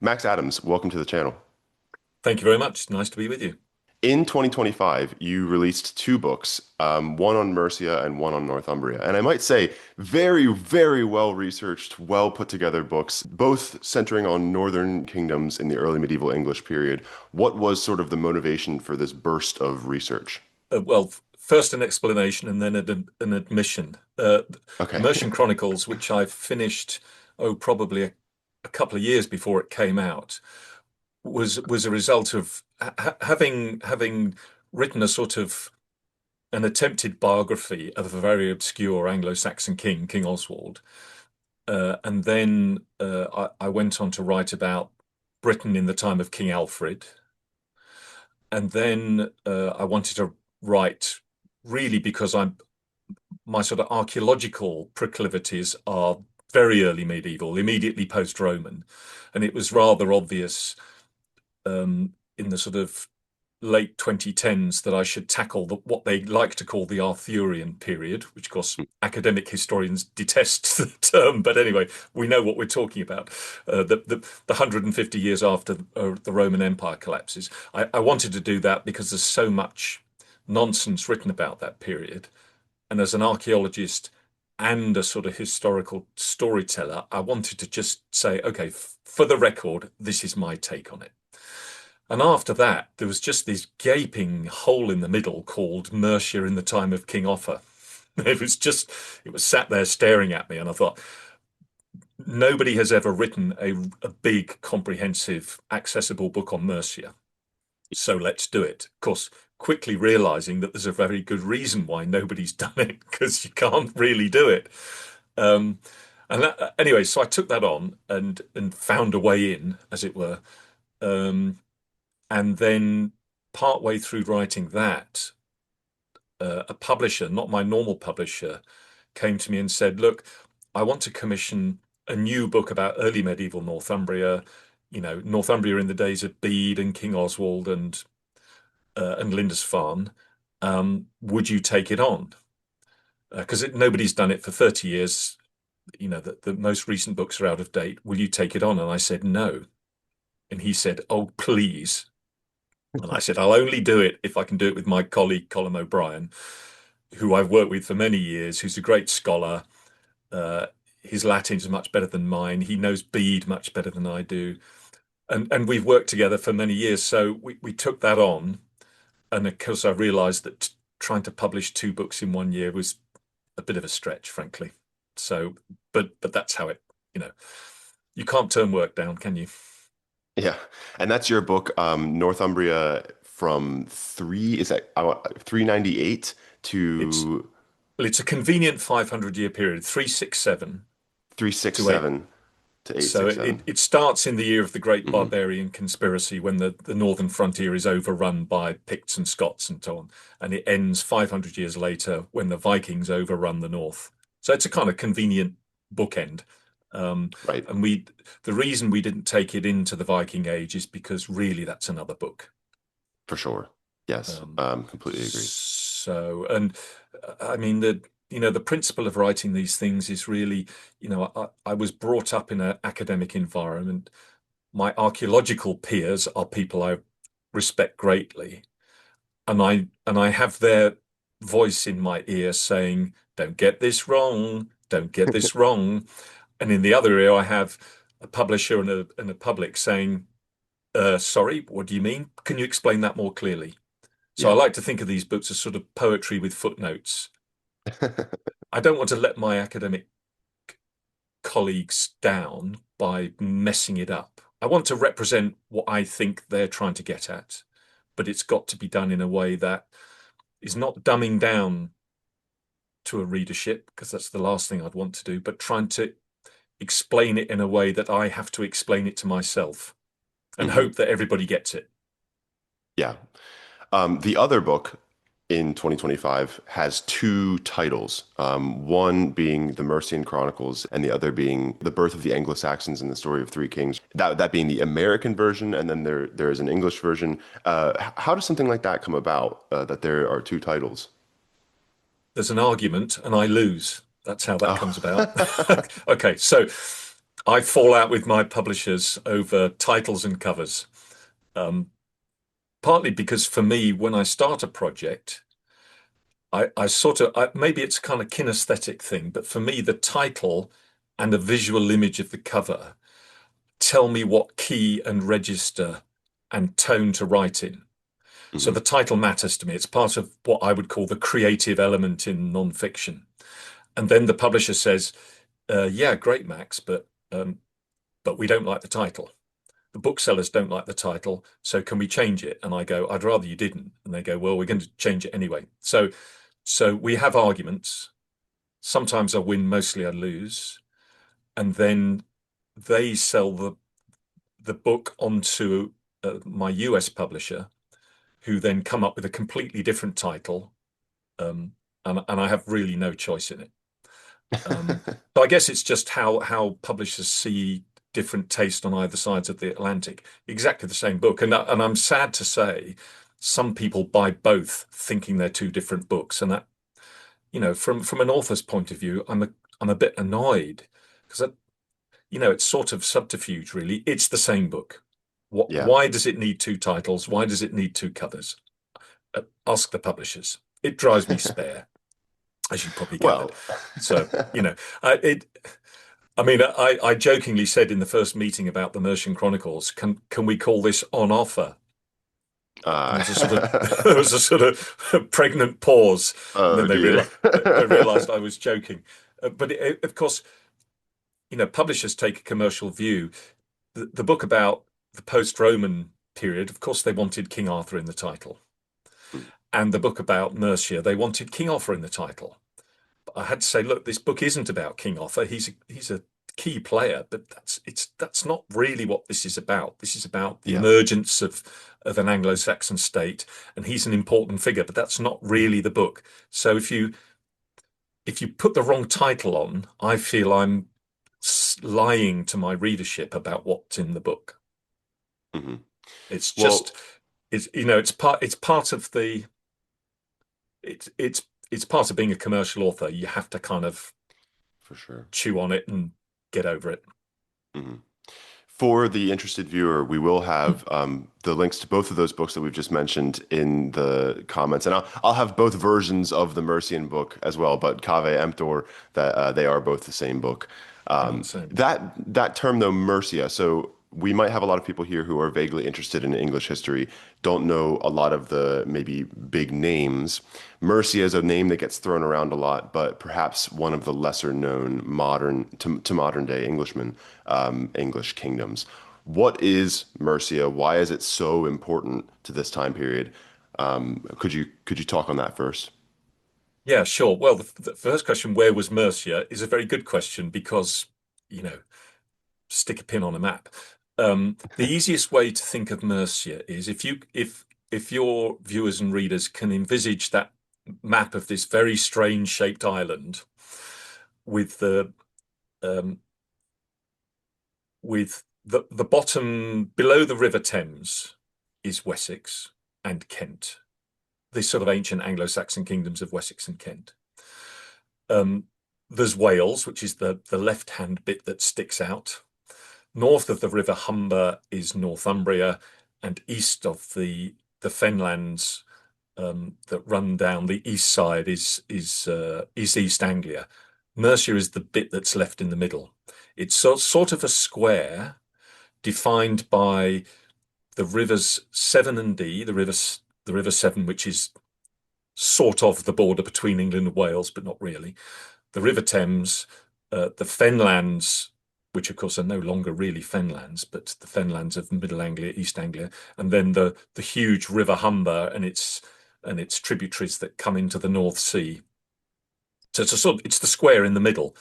Max Adams, welcome to the channel. Thank you very much. Nice to be with you. In 2025, you released two books, one on Mercia and one on Northumbria. And I might say very, very well researched, well put together books, both centering on northern kingdoms in the early medieval English period. What was sort of the motivation for this burst of research? First an explanation and then an admission. The Okay. Mercian Chronicles, which I finished, probably a couple of years before it came out, was a result of having written a sort of an attempted biography of a very obscure Anglo-Saxon king, King Oswald. And then I went on to write about Britain in the time of King Alfred. And then I wanted to write really because my sort of archaeological proclivities are very early medieval, immediately post-Roman, and it was rather obvious in the sort of late 2010s that I should tackle what they like to call the Arthurian period, which of course academic historians detest the term, but anyway, we know what we're talking about. The 150 years after the Roman Empire collapses. I wanted to do that because there's so much nonsense written about that period. And as an archaeologist and a sort of historical storyteller, I wanted to just say, okay, for the record, this is my take on it. And after that, there was just this gaping hole in the middle called Mercia in the time of King Offa. It was sat there staring at me. And I thought, nobody has ever written a big, comprehensive, accessible book on Mercia. So let's do it. Of course, quickly realizing that there's a very good reason why nobody's done it, because you can't really do it. Um, anyway, so I took that on and found a way in, as it were. Um, and then partway through writing that, a publisher, not my normal publisher, came to me and said, "Look, I want to commission a new book about early medieval Northumbria, Northumbria in the days of Bede and King Oswald and Lindisfarne. Would you take it on? Because nobody's done it for 30 years. The most recent books are out of date. Will you take it on?" And I said, "No." And he said, "Oh, please." And I said, "I'll only do it if I can do it with my colleague, Colin O'Brien, who I've worked with for many years, who's a great scholar. Uh, his Latin is much better than mine. He knows Bede much better than I do. And we've worked together for many years. So we took that on. And of course, I realized that trying to publish two books in 1 year was a bit of a stretch, frankly. So, but that's how you know, you can't turn work down, can you? Yeah. And that's your book, Northumbria from is that 398 It's to well, it's a convenient 500-year period, 367 to eight. 367 to So 867. it starts in the year of the Great Hmm. Barbarian Conspiracy when the northern frontier is overrun by Picts and Scots and so on. And it ends 500 years later when the Vikings overrun the north. So it's a kind of convenient bookend. Um, Right. and the reason we didn't take it into the Viking Age is because really that's another book. For sure. Yes. Um, Completely agree. and I mean, the principle of writing these things is really, I was brought up in an academic environment. My archaeological peers are people I respect greatly, and I have their voice in my ear saying, "Don't get this wrong, don't get this wrong." And in the other ear, I have a publisher and a public saying, "Sorry, what do you mean? Can you explain that more clearly?" So I Yeah. like to think of these books as sort of poetry with footnotes. I don't want to let my academic colleagues down by messing it up. I want to represent what I think they're trying to get at, but it's got to be done in a way that is not dumbing down to a readership, because that's the last thing I'd want to do, but trying to explain it in a way that I have to explain it to myself and Hmm. hope that everybody gets it. Yeah. The other book in 2025 has two titles, one being The Mercian Chronicles and the other being The Birth of the Anglo-Saxons and the Story of Three Kings. That being the American version, and then there is an English version. How does something like that come about, that there are two titles? There's an argument and I lose. That's how that comes about. Oh. Okay, so I fall out with my publishers over titles and covers. Um, Partly because for me, when I start a project, I sort of maybe it's a kind of kinesthetic thing, but for me, the title and the visual image of the cover tell me what key and register and tone to write in. So Hmm. the title matters to me. It's part of what I would call the creative element in nonfiction. And then the publisher says, "Yeah, great, Max, but we don't like the title. The booksellers don't like the title, so can we change it?" And I go, "I'd rather you didn't." And they go, "Well, we're going to change it anyway." So we have arguments. Sometimes I win, mostly I lose, and then they sell the book onto my US publisher, who then come up with a completely different title, and I have really no choice in it. So I guess it's just how publishers see different taste on either sides of the Atlantic. Exactly the same book, and I'm sad to say, some people buy both, thinking they're two different books, and that, from an author's point of view, I'm a bit annoyed because it's sort of subterfuge, really. It's the same book. Yeah. Why does it need two titles? Why does it need two covers? Ask the publishers. It drives me spare, as you probably gathered. Well, So, it. I mean, I jokingly said in the first meeting about the Mercian Chronicles, can we call this On Offer? And uh, there was a sort of there was a sort of pregnant pause, and oh then dear. they realized I was joking. But of course, publishers take a commercial view. The book about the post-Roman period, of course, they wanted King Arthur in the title, and the book about Mercia, they wanted King Offa in the title. I had to say, look, this book isn't about King Arthur. He's a key player, but that's not really what this is about. This is about the Yeah. emergence of an Anglo-Saxon state, and he's an important figure, but that's not really the book. So if you put the wrong title on, I feel I'm lying to my readership about what's in the book. Hmm. It's just Well, it's part of the it's part of being a commercial author. You have to kind of for sure. chew on it and get over it. Hmm. For the interested viewer, we will have the links to both of those books that we've just mentioned in the comments, and I'll have both versions of the Mercian book as well. But Cave Emptor, that they are both the same book. Oh, same. That term though, Mercia. So we might have a lot of people here who are vaguely interested in English history, don't know a lot of the maybe big names. Mercia is a name that gets thrown around a lot, but perhaps one of the lesser known modern to modern day Englishmen, English kingdoms. What is Mercia? Why is it so important to this time period? Could you talk on that first? Yeah, sure. Well, the first question, where was Mercia, is a very good question because, you know, stick a pin on a map. The easiest way to think of Mercia is if your viewers and readers can envisage that map of this very strange shaped island with um, the bottom below the River Thames is Wessex and Kent, the sort of ancient Anglo-Saxon kingdoms of Wessex and Kent. Um, there's Wales, which is the left-hand bit that sticks out. North of the River Humber is Northumbria, and east of the fenlands that run down the east side is East Anglia. Mercia is the bit that's left in the middle. It's sort of a square defined by the rivers Severn and Dee, the river Severn, which is sort of the border between England and Wales, but not really. The River Thames, the fenlands, which of course are no longer really fenlands, but the fenlands of Middle Anglia, East Anglia, and then the huge River Humber and its tributaries that come into the North Sea. So it's the square in the middle.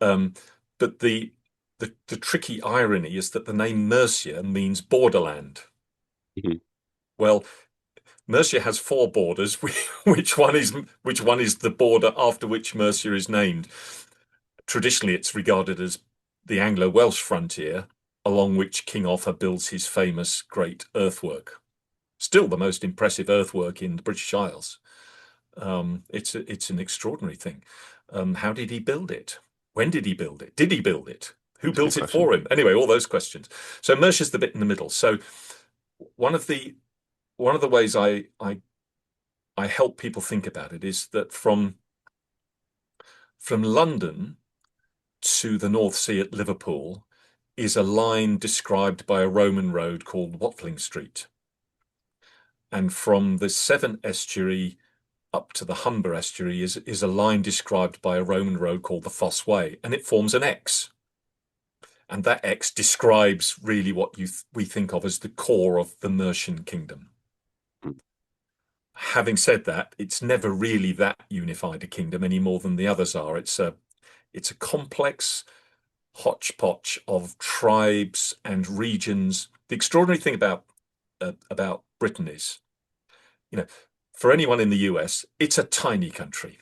Um, but the tricky irony is that the name Mercia means borderland. Mhm. Well, Mercia has four borders. Which one is the border after which Mercia is named? Traditionally, it's regarded as the Anglo-Welsh frontier, along which King Offa builds his famous great earthwork. Still the most impressive earthwork in the British Isles. It's an extraordinary thing. How did he build it? When did he build it? Did he build it? Who It's a good built it question. for him? Anyway, all those questions. So Mercia's the bit in the middle. So one of the ways I help people think about it is that from London to the North Sea at Liverpool is a line described by a Roman road called Watling Street. And from the Severn estuary up to the Humber estuary is a line described by a Roman road called the Fosse Way, and it forms an X. And that X describes really what we think of as the core of the Mercian kingdom. Mm. Having said that, it's never really that unified a kingdom any more than the others are. It's a complex hodgepodge of tribes and regions. The extraordinary thing about Britain is, you know, for anyone in the US, it's a tiny country.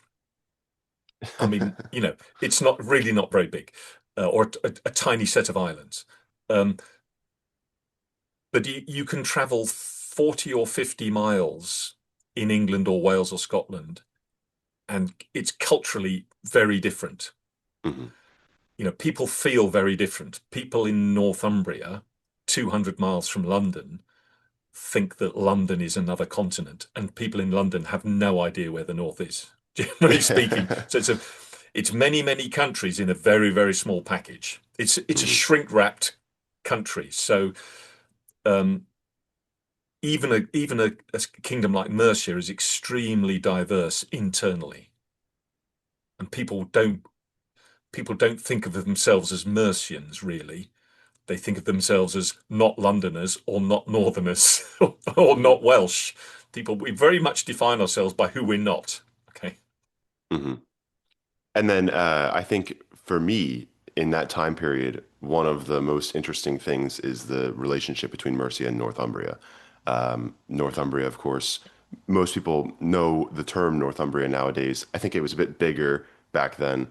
I mean, it's not very big, or a tiny set of islands. Um, but you can travel 40 or 50 miles in England or Wales or Scotland, and it's culturally very different. Hmm. People feel very different. People in Northumbria, 200 miles from London, think that London is another continent, and people in London have no idea where the north is, generally speaking. So it's many, many countries in a very, very small package. It's a Hmm. shrink-wrapped country. So um, even a kingdom like Mercia is extremely diverse internally, and people don't think of themselves as Mercians really. They think of themselves as not Londoners or not Northerners or Hmm. not Welsh. We very much define ourselves by who we're not. Okay. Hmm. And then I think for me, in that time period, one of the most interesting things is the relationship between Mercia and Northumbria. Northumbria, of course, most people know the term Northumbria nowadays. I think it was a bit bigger back then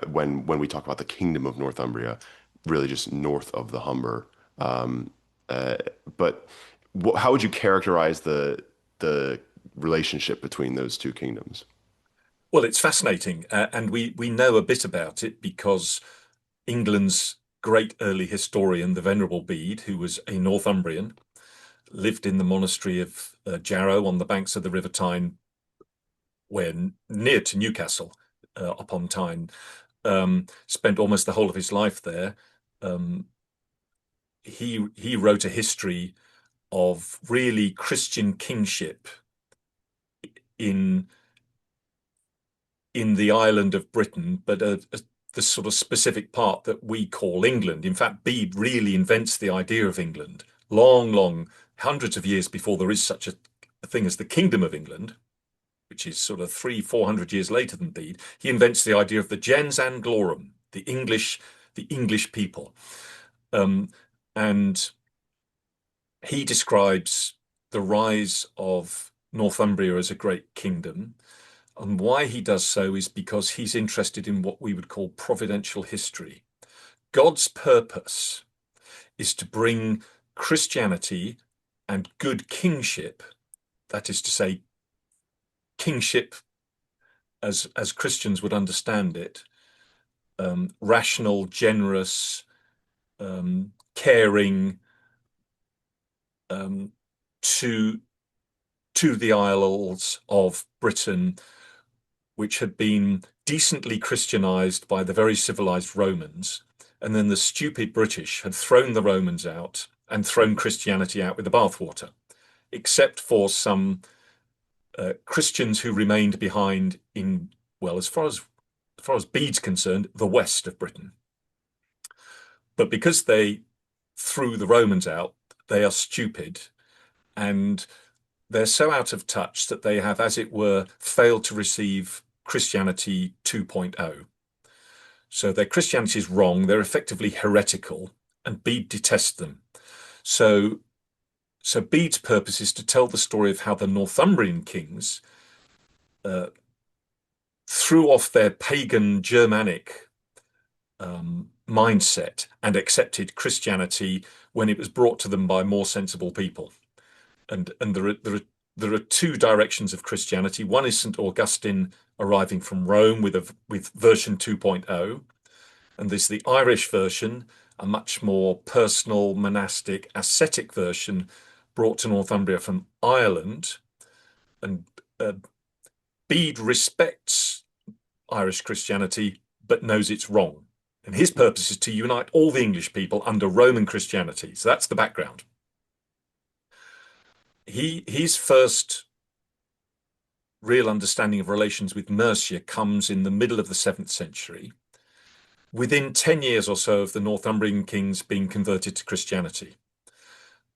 when we talk about the Kingdom of Northumbria, really just north of the Humber. Um, uh, but how would you characterize the relationship between those two kingdoms? Well, it's fascinating, and we know a bit about it because England's great early historian, the Venerable Bede, who was a Northumbrian, lived in the monastery of Jarrow on the banks of the River Tyne, where near to Newcastle upon Tyne. Spent almost the whole of his life there. Um, he wrote a history of really Christian kingship in the island of Britain, but the sort of specific part that we call England. In fact, Bede really invents the idea of England long, long, hundreds of years before there is such a thing as the Kingdom of England, which is sort of 300-400 years later than Bede. He invents the idea of the gens Anglorum, the English people, um, and he describes the rise of Northumbria as a great kingdom. And why he does so is because he's interested in what we would call providential history. God's purpose is to bring Christianity and good kingship, that is to say, kingship as Christians would understand it, rational, generous, caring, um, to the Isles of Britain, which had been decently Christianized by the very civilized Romans. And then the stupid British had thrown the Romans out and thrown Christianity out with the bathwater, except for some Christians who remained behind in, well, as far as Bede's concerned, the west of Britain. But because they threw the Romans out, they are stupid and they're so out of touch that they have, as it were, failed to receive Christianity 2.0. So their Christianity is wrong. They're effectively heretical, and Bede detests them. So, so Bede's purpose is to tell the story of how the Northumbrian kings uh, threw off their pagan Germanic mindset and accepted Christianity when it was brought to them by more sensible people. And there are two directions of Christianity. One is St. Augustine arriving from Rome with version 2.0, And there's the Irish version, a much more personal, monastic, ascetic version brought to Northumbria from Ireland. And uh, Bede respects Irish Christianity, but knows it's wrong. And his purpose is to unite all the English people under Roman Christianity. So that's the background. His first real understanding of relations with Mercia comes in the middle of the 7th century, within 10 years or so of the Northumbrian kings being converted to Christianity.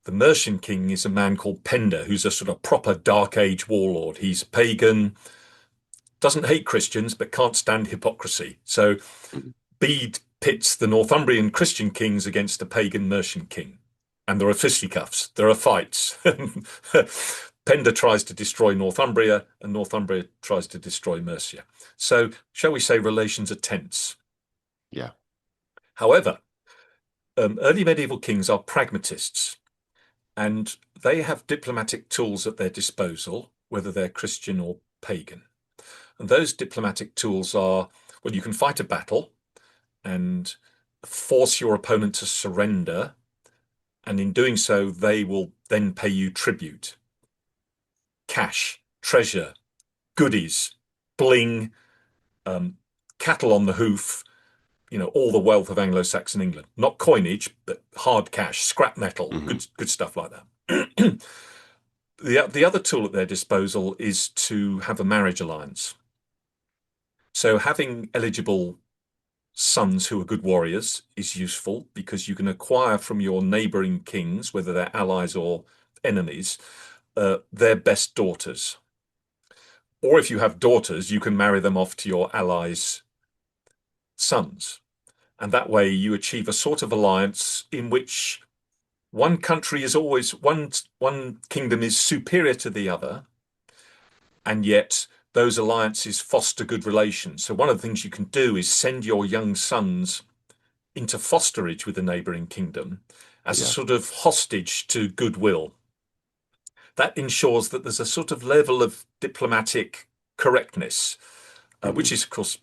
The Mercian king is a man called Penda, who's a sort of proper Dark Age warlord. He's pagan, doesn't hate Christians, but can't stand hypocrisy. So Bede pits the Northumbrian Christian kings against the pagan Mercian king. And there are fisticuffs, there are fights. Penda tries to destroy Northumbria, and Northumbria tries to destroy Mercia. So, shall we say, relations are tense. Yeah. However, early medieval kings are pragmatists, and they have diplomatic tools at their disposal, whether they're Christian or pagan. And those diplomatic tools are, well, you can fight a battle and force your opponent to surrender, and in doing so, they will then pay you tribute. Cash, treasure, goodies, bling, cattle on the hoof, all the wealth of Anglo-Saxon England. Not coinage, but hard cash, scrap metal, good stuff like that. The other tool at their disposal is to have a marriage alliance. So having eligible sons who are good warriors is useful because you can acquire from your neighboring kings, whether they're allies or enemies, their best daughters. Or if you have daughters, you can marry them off to your allies' sons. And that way you achieve a sort of alliance in which one country is always, one kingdom is superior to the other, and yet those alliances foster good relations. So one of the things you can do is send your young sons into fosterage with the neighboring kingdom as a sort of hostage to goodwill. That ensures that there's a sort of level of diplomatic correctness, which is, of course,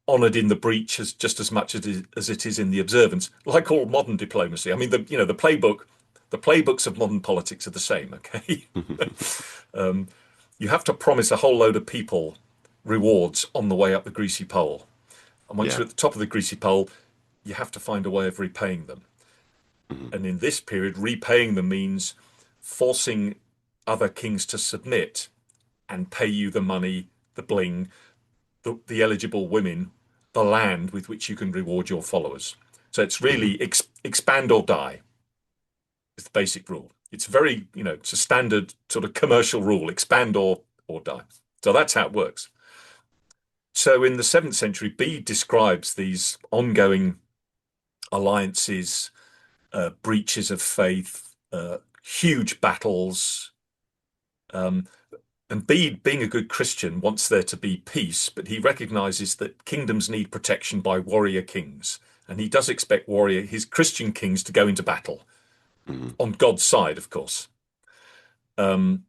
honoured in the breach just as much as it is in the observance, like all modern diplomacy. I mean, the playbooks of modern politics are the same, okay? You have to promise a whole load of people rewards on the way up the greasy pole. And once you're at the top of the greasy pole, you have to find a way of repaying them. And in this period, repaying them means forcing other kings to submit and pay you the money, the bling, the eligible women, the land with which you can reward your followers. So it's really expand or die is the basic rule. It's very, it's a standard sort of commercial rule, expand or die. So that's how it works. So in the 7th century, Bede describes these ongoing alliances, breaches of faith, huge battles. And Bede, being a good Christian, wants there to be peace, but he recognizes that kingdoms need protection by warrior kings. And he does expect his Christian kings to go into battle on God's side, of course. And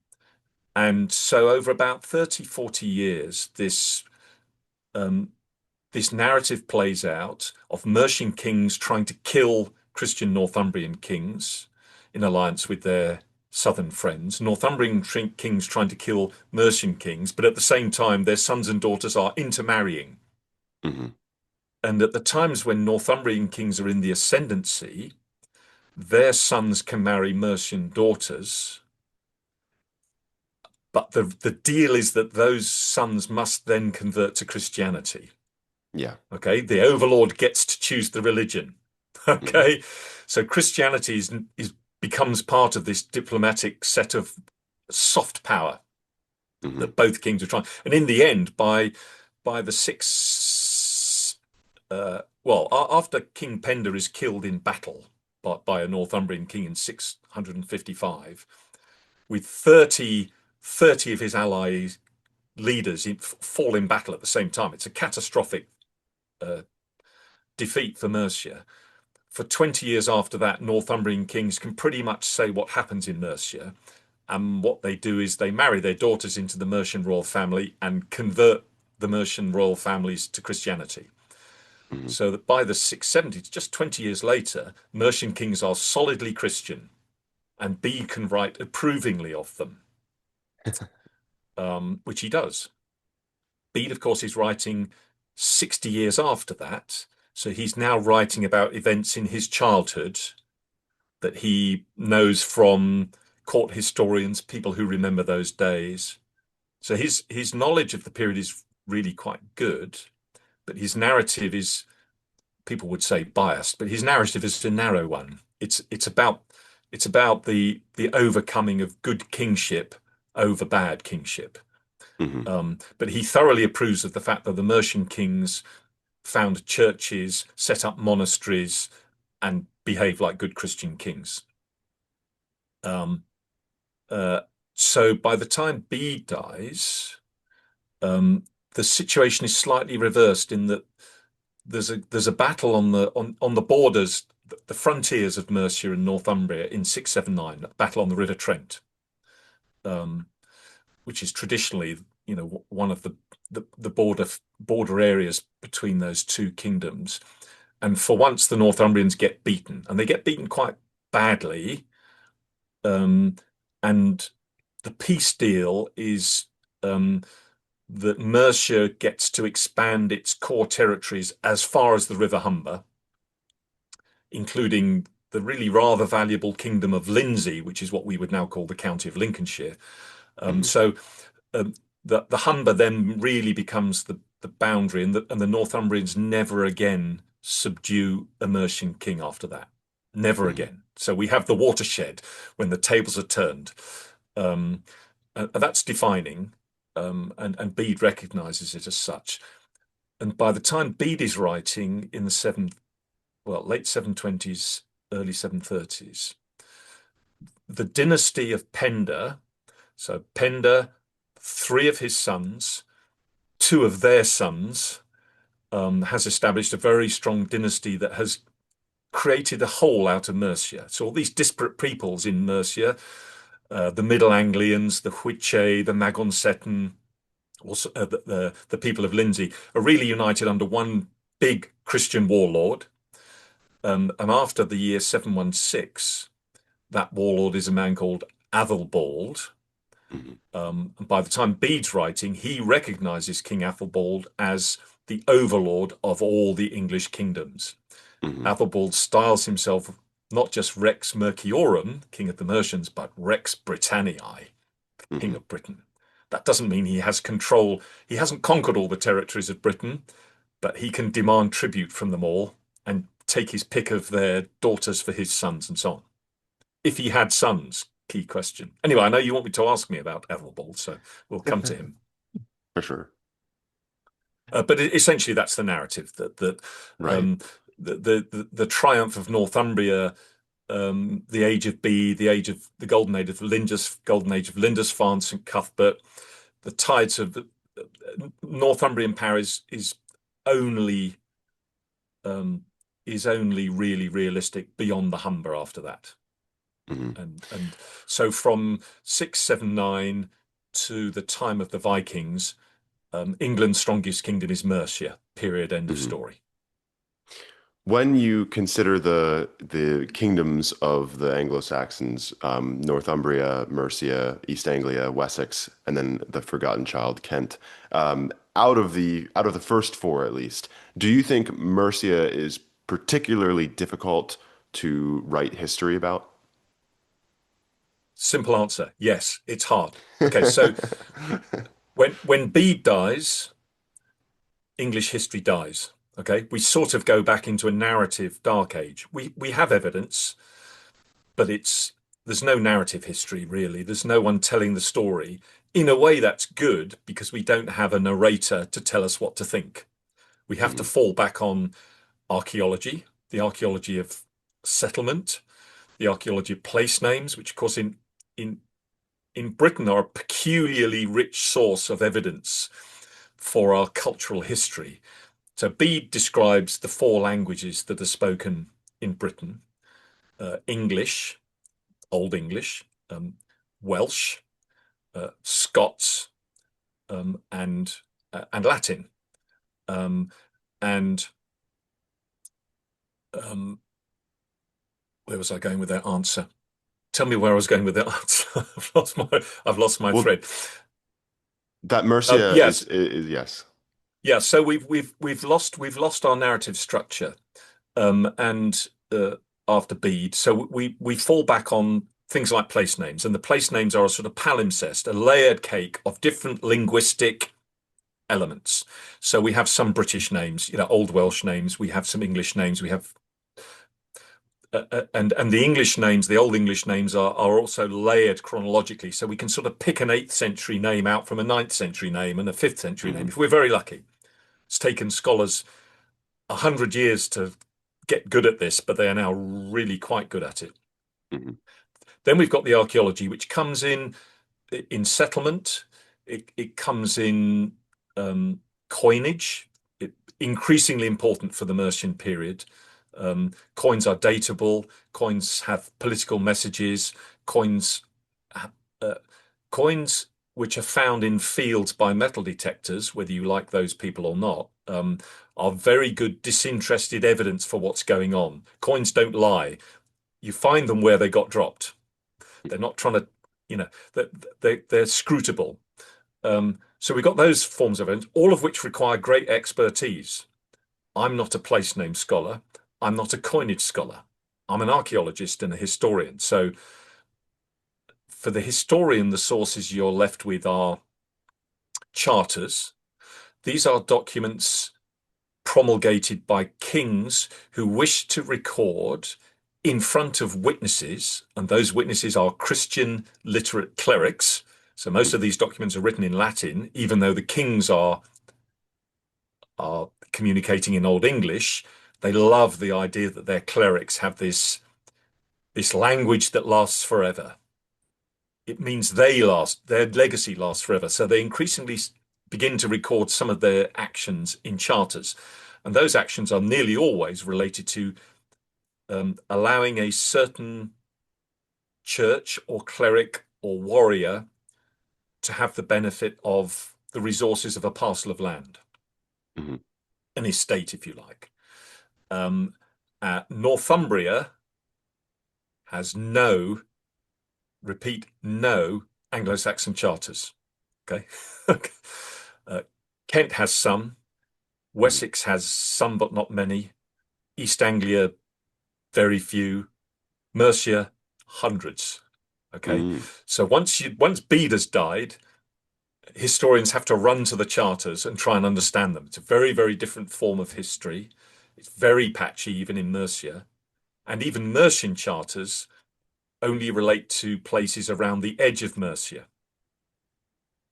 so over about 30, 40 years, this narrative plays out of Mercian kings trying to kill Christian Northumbrian kings in alliance with their southern friends, Northumbrian kings trying to kill Mercian kings, but at the same time, their sons and daughters are intermarrying. And at the times when Northumbrian kings are in the ascendancy, their sons can marry Mercian daughters. But the deal is that those sons must then convert to Christianity. Yeah. Okay. The overlord gets to choose the religion. Okay. So Christianity becomes part of this diplomatic set of soft power that both kings are trying. And in the end, by the after King Penda is killed in battle by a Northumbrian king in 655, with 30 of his allies leaders fall in battle at the same time. It's a catastrophic defeat for Mercia. For 20 years after that, Northumbrian kings can pretty much say what happens in Mercia. And what they do is they marry their daughters into the Mercian royal family and convert the Mercian royal families to Christianity. Mhm. So that by the 670s, just 20 years later, Mercian kings are solidly Christian, and Bede can write approvingly of them, which he does. Bede, of course, is writing 60 years after that. So he's now writing about events in his childhood that he knows from court historians, people who remember those days. So his knowledge of the period is really quite good, but his narrative is, people would say, biased, but his narrative is a narrow one. It's about the overcoming of good kingship over bad kingship. Mhm. But he thoroughly approves of the fact that the Mercian kings found churches, set up monasteries, and behaved like good Christian kings. Um, uh, so by the time Bede dies, um, the situation is slightly reversed in that there's a battle on the borders, the frontiers of Mercia and Northumbria in 679, a battle on the River Trent, um, which is traditionally, one of the border areas between those two kingdoms. And for once, the Northumbrians get beaten, and they get beaten quite badly. Um, and the peace deal is that Mercia gets to expand its core territories as far as the River Humber, including the really rather valuable kingdom of Lindsey, which is what we would now call the county of Lincolnshire. Mhm. So um, the Humber then really becomes the boundary, and the Northumbrians never again subdue a Mercian king after that. Never Mhm. again. So we have the watershed when the tables are turned. Um, and that's defining, and Bede recognizes it as such. And by the time Bede is writing in late 720s, early 730s, the dynasty of Penda, so Penda, three of his sons, two of their sons, has established a very strong dynasty that has created a whole out of Mercia. So all these disparate peoples in Mercia, the Middle Anglians, the Huiche, the Magonsetan, also the people of Lindsey, are really united under one big Christian warlord. And after the year 716, that warlord is a man called Æðelbald. Mhm. And by the time Bede's writing, he recognizes King Æthelbald as the overlord of all the English kingdoms. Mhm. Æthelbald styles himself not just Rex Merciorum, King of the Mercians, but Rex Britanniae, King Mhm. of Britain. That doesn't mean he has control. He hasn't conquered all the territories of Britain, but he can demand tribute from them all and take his pick of their daughters for his sons and so on. If he had sons, key question. Anyway, I know you want me to ask me about Æthelbald, so we'll come to him. For sure. But essentially, that's the narrative that Right. um, the triumph of Northumbria, the age of Bede, the age of the golden age of Lindisfarne, St Cuthbert, the tides of the Northumbrian power only um, is only really realistic beyond the Humber after that. Mhm. And so from 679 to the time of the Vikings, England's strongest kingdom is Mercia. Period. End of Mhm. story. When you consider the kingdoms of the Anglo-Saxons, Northumbria, Mercia, East Anglia, Wessex, and then the forgotten child, Kent, out of the first four at least, do you think Mercia is particularly difficult to write history about? Simple answer. Yes, it's hard. Okay, so when Bede dies, English history dies. Okay, we sort of go back into a narrative dark age. We have evidence, but there's no narrative history really. There's no one telling the story. In a way, that's good because we don't have a narrator to tell us what to think. We have to Mhm. fall back on archaeology, the archaeology of settlement, the archaeology of place names, which of course in in Britain are a peculiarly rich source of evidence for our cultural history. So Bede describes the four languages that are spoken in Britain: English, Old English, Welsh, Scots, and Latin. Um, and Um, where was I going with that answer? Tell me where I was going with that answer. I've lost my Well, thread. that Mercia Yes, is yes. yeah. So we've lost our narrative structure, and after Bede, so we fall back on things like place names, and the place names are a sort of palimpsest, a layered cake of different linguistic elements. So we have some British names, Old Welsh names. We have some English names. We have and the English names, the Old English names are also layered chronologically. So we can sort of pick an 8th century name out from a 9th century name and a 5th century name Hmm. if we're very lucky. It's taken scholars 100 years to get good at this, but they are now really quite good at it. Hmm. Then we've got the archaeology, which comes in settlement. It comes in coinage. Increasingly important for the Mercian period. Coins are datable. Coins have political messages. Coins, uh, coins which are found in fields by metal detectors, whether you like those people or not, are very good disinterested evidence for what's going on. Coins don't lie. You find them where they got dropped. They're not trying to, you know, they're scrutable. So we've got those forms of evidence, all of which require great expertise. I'm not a place name scholar. I'm not a coinage scholar. I'm an archaeologist and a historian. So for the historian, the sources you're left with are charters. These are documents promulgated by kings who wish to record in front of witnesses, and those witnesses are Christian literate clerics. So most of these documents are written in Latin, even though the kings are communicating in Old English. They love the idea that their clerics have this language that lasts forever. It means their legacy lasts forever. So they increasingly begin to record some of their actions in charters. And those actions are nearly always related to allowing a certain church or cleric or warrior to have the benefit of the resources of a parcel of land, Hmm. an estate, if you like. Um, Northumbria has no, repeat, no Anglo-Saxon charters. Okay. uh, Kent has some. Hmm. Wessex has some, but not many. East Anglia, very few. Mercia, hundreds. Okay. Hmm. So once Bede has died, historians have to run to the charters and try and understand them. It's a very, very different form of history. It's very patchy, even in Mercia. And even Mercian charters only relate to places around the edge of Mercia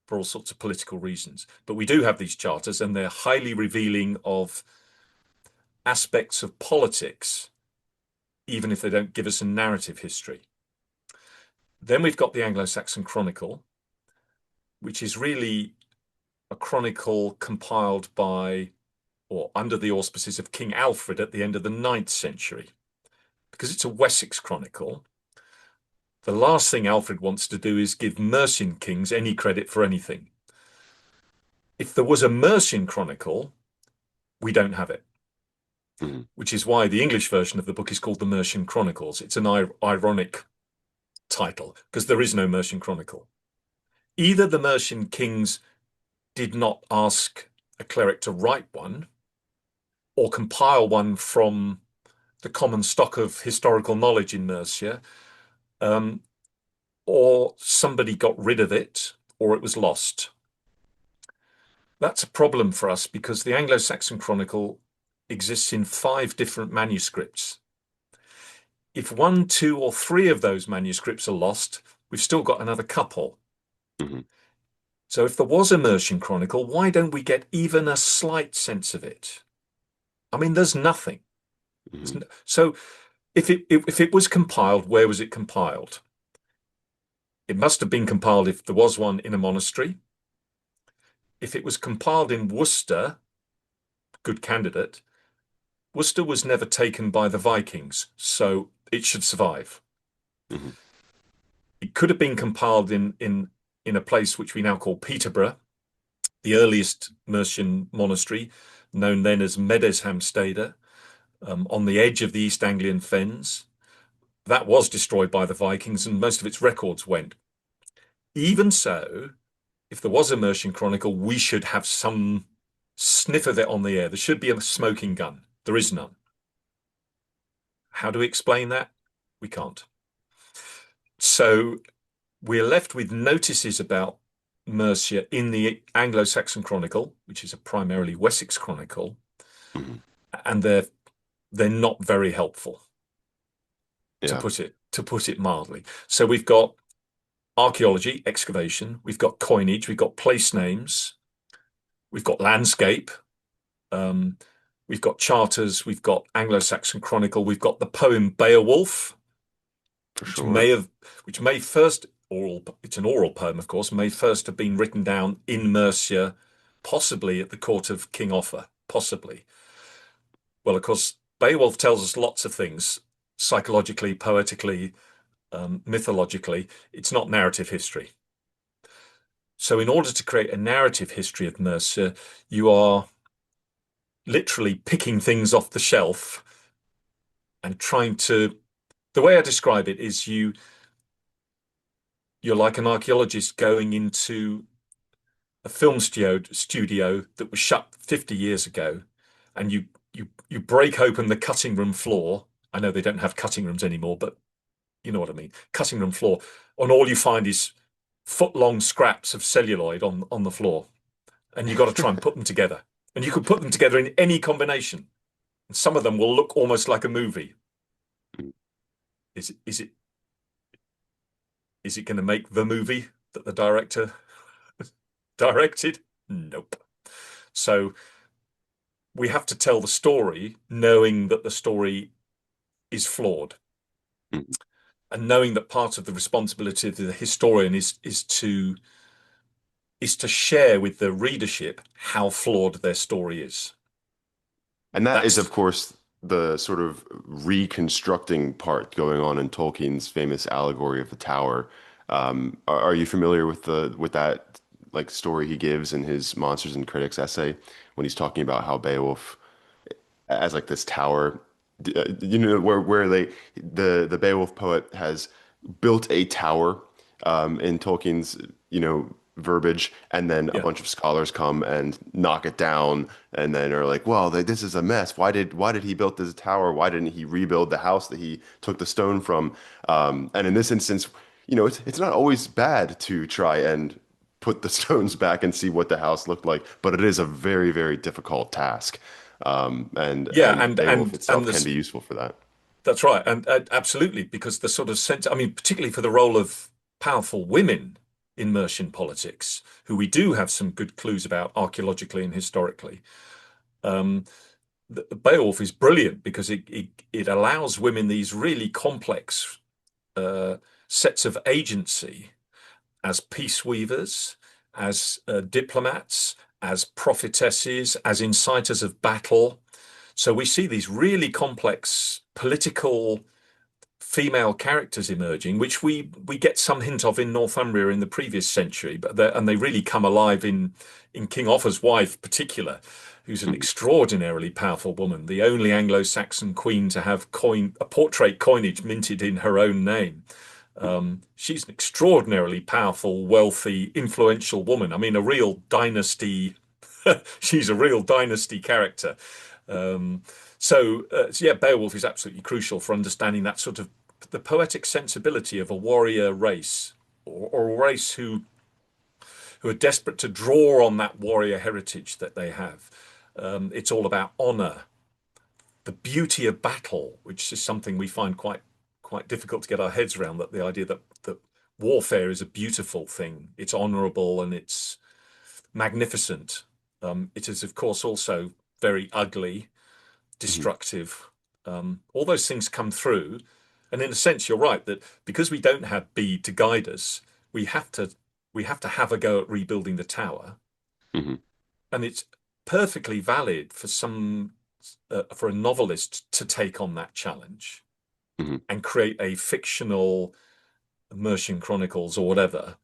for all sorts of political reasons. But we do have these charters, and they're highly revealing of aspects of politics, even if they don't give us a narrative history. Then we've got the Anglo-Saxon Chronicle, which is really a chronicle compiled by or under the auspices of King Alfred at the end of the 9th century. Because it's a Wessex chronicle, the last thing Alfred wants to do is give Mercian kings any credit for anything. If there was a Mercian chronicle, we don't have it, Hmm. which is why the English version of the book is called the Mercian Chronicles. It's an ironic title because there is no Mercian chronicle. Either the Mercian kings did not ask a cleric to write one or compile one from the common stock of historical knowledge in Mercia, um, or somebody got rid of it, or it was lost. That's a problem for us because the Anglo-Saxon Chronicle exists in 5 different manuscripts. If 1, 2, or 3 of those manuscripts are lost, we've still got another couple. Hmm. So if there was a Mercian Chronicle, why don't we get even a slight sense of it? I mean, there's nothing. Hmm. So if it was compiled, where was it compiled? It must have been compiled if there was one in a monastery. If it was compiled in Worcester, good candidate. Worcester was never taken by the Vikings, so it should survive. Hmm. It could have been compiled in a place which we now call Peterborough, the earliest Mercian monastery, known then as Medeshamstede. on the edge of the East Anglian Fens. That was destroyed by the Vikings, and most of its records went. Even so, if there was a Mercian Chronicle, we should have some sniff of it on the air. There should be a smoking gun. There is none. How do we explain that? We can't. So we're left with notices about Mercia in the Anglo-Saxon Chronicle, which is a primarily Wessex chronicle, Mhm. and they're not very helpful, to Yeah, put it mildly. So we've got archaeology, excavation, we've got coinage, we've got place names, we've got landscape, um, we've got charters, we've got Anglo-Saxon Chronicle, we've got the poem Beowulf, for which sure. may first it's an oral poem, of course, may first have been written down in Mercia, possibly at the court of King Offa, possibly. Well, of course, Beowulf tells us lots of things, psychologically, poetically, mythologically. It's not narrative history. So in order to create a narrative history of Mercia, you are literally picking things off the shelf and trying to, the way I describe it is you're like an archaeologist going into a film studio that was shut 50 years ago, and you break open the cutting room floor. I know they don't have cutting rooms anymore, but you know what I mean. Cutting room floor, and all you find is foot-long scraps of celluloid on the floor, and you got to try and put them together. And you could put them together in any combination. And some of them will look almost like a movie. Is it is it going to make the movie that the director directed? Nope. So we have to tell the story knowing that the story is flawed, Mhm. and knowing that part of the responsibility of the historian is to share with the readership how flawed their story is. And that is, That's of course, the sort of reconstructing part going on in Tolkien's famous allegory of the tower. Are you familiar with the with that like story he gives in his Monsters and Critics essay when he's talking about how Beowulf as like this tower, you know, where the Beowulf poet has built a tower in Tolkien's, you know, verbiage, and then a yeah, bunch of scholars come and knock it down, and then are like, well, this is a mess. Why did he build this tower? Why didn't he rebuild the house that he took the stone from? And in this instance, you know, it's not always bad to try and put the stones back and see what the house looked like, but it is a very, very difficult task. yeah, And Beowulf and itself can this be useful for that. that's right, and absolutely, because the sort of sense, I mean, particularly for the role of powerful women in Mercian politics, who we do have some good clues about archaeologically and historically. Um, Beowulf is brilliant because it allows women these really complex uh, sets of agency as peace weavers, as diplomats, as prophetesses, as inciters of battle. So we see these really complex political female characters emerging, which we get some hint of in Northumbria in the previous century, but they really come alive in King Offa's wife, particular, who's an Mhm. extraordinarily powerful woman, the only Anglo-Saxon queen to have a portrait coinage minted in her own name. She's an extraordinarily powerful, wealthy, influential woman. I mean, a real dynasty. She's a real dynasty character. Um, so yeah, Beowulf is absolutely crucial for understanding that sort of the poetic sensibility of a warrior race, or a race who are desperate to draw on that warrior heritage that they have. It's all about honor, the beauty of battle, which is something we find quite difficult to get our heads around. That the idea that warfare is a beautiful thing, it's honorable and it's magnificent. It is, of course, also very ugly, Mhm. destructive. All those things come through, and in a sense, you're right that because we don't have Bede to guide us, we have to have a go at rebuilding the tower, Mhm. and it's perfectly valid for for a novelist to take on that challenge Mhm. and create a fictional Mercian Chronicles or whatever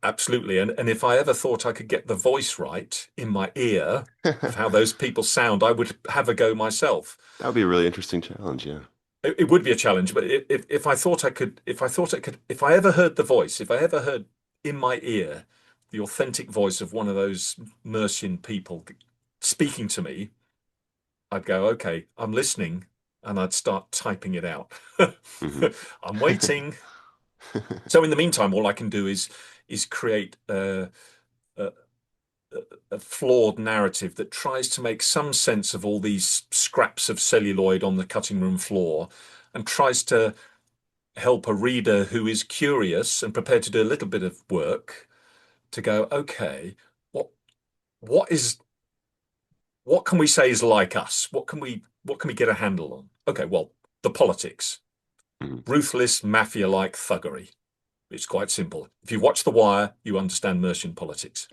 Absolutely. And if I ever thought I could get the voice right in my ear of how those people sound, I would have a go myself. That would be a really interesting challenge, yeah. It would be a challenge, but if I thought I could, if I ever heard the voice, if I ever heard in my ear the authentic voice of one of those Mercian people speaking to me, I'd go, okay, I'm listening, and I'd start typing it out. Hmm. I'm waiting. So in the meantime, all I can do is create a, a flawed narrative that tries to make some sense of all these scraps of celluloid on the cutting room floor and tries to help a reader who is curious and prepared to do a little bit of work to go, okay, what what is what can we say is like us? What can we get a handle on? Okay, well, the politics. Hmm. Ruthless mafia-like thuggery. It's quite simple. If you watch The Wire, you understand Mercian politics.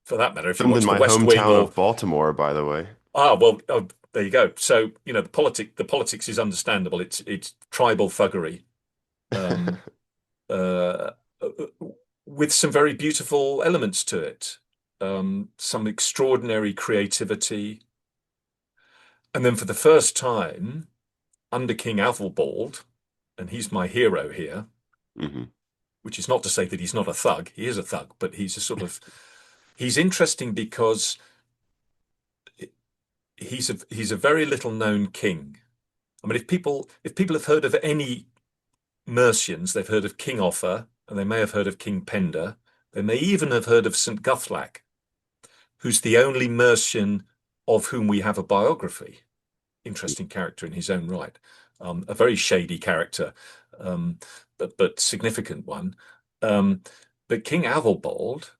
For that matter, if you Filmed in watch The my West Wing hometown or of Baltimore, by the way. well, there you go. So, the politics is understandable. It's tribal thuggery. Um, uh, with some very beautiful elements to it, some extraordinary creativity. And then for the first time, under King Æðelbald, and he's my hero here, Hmm. which is not to say that he's not a thug. He is a thug, but he's interesting because he's a very little known king. I mean, if people have heard of any Mercians, they've heard of King Offa, and they may have heard of King Penda. They may even have heard of St. Guthlac, who's the only Mercian of whom we have a biography. Interesting character in his own right. A very shady character, um, but significant one. Um, but King Æðelbald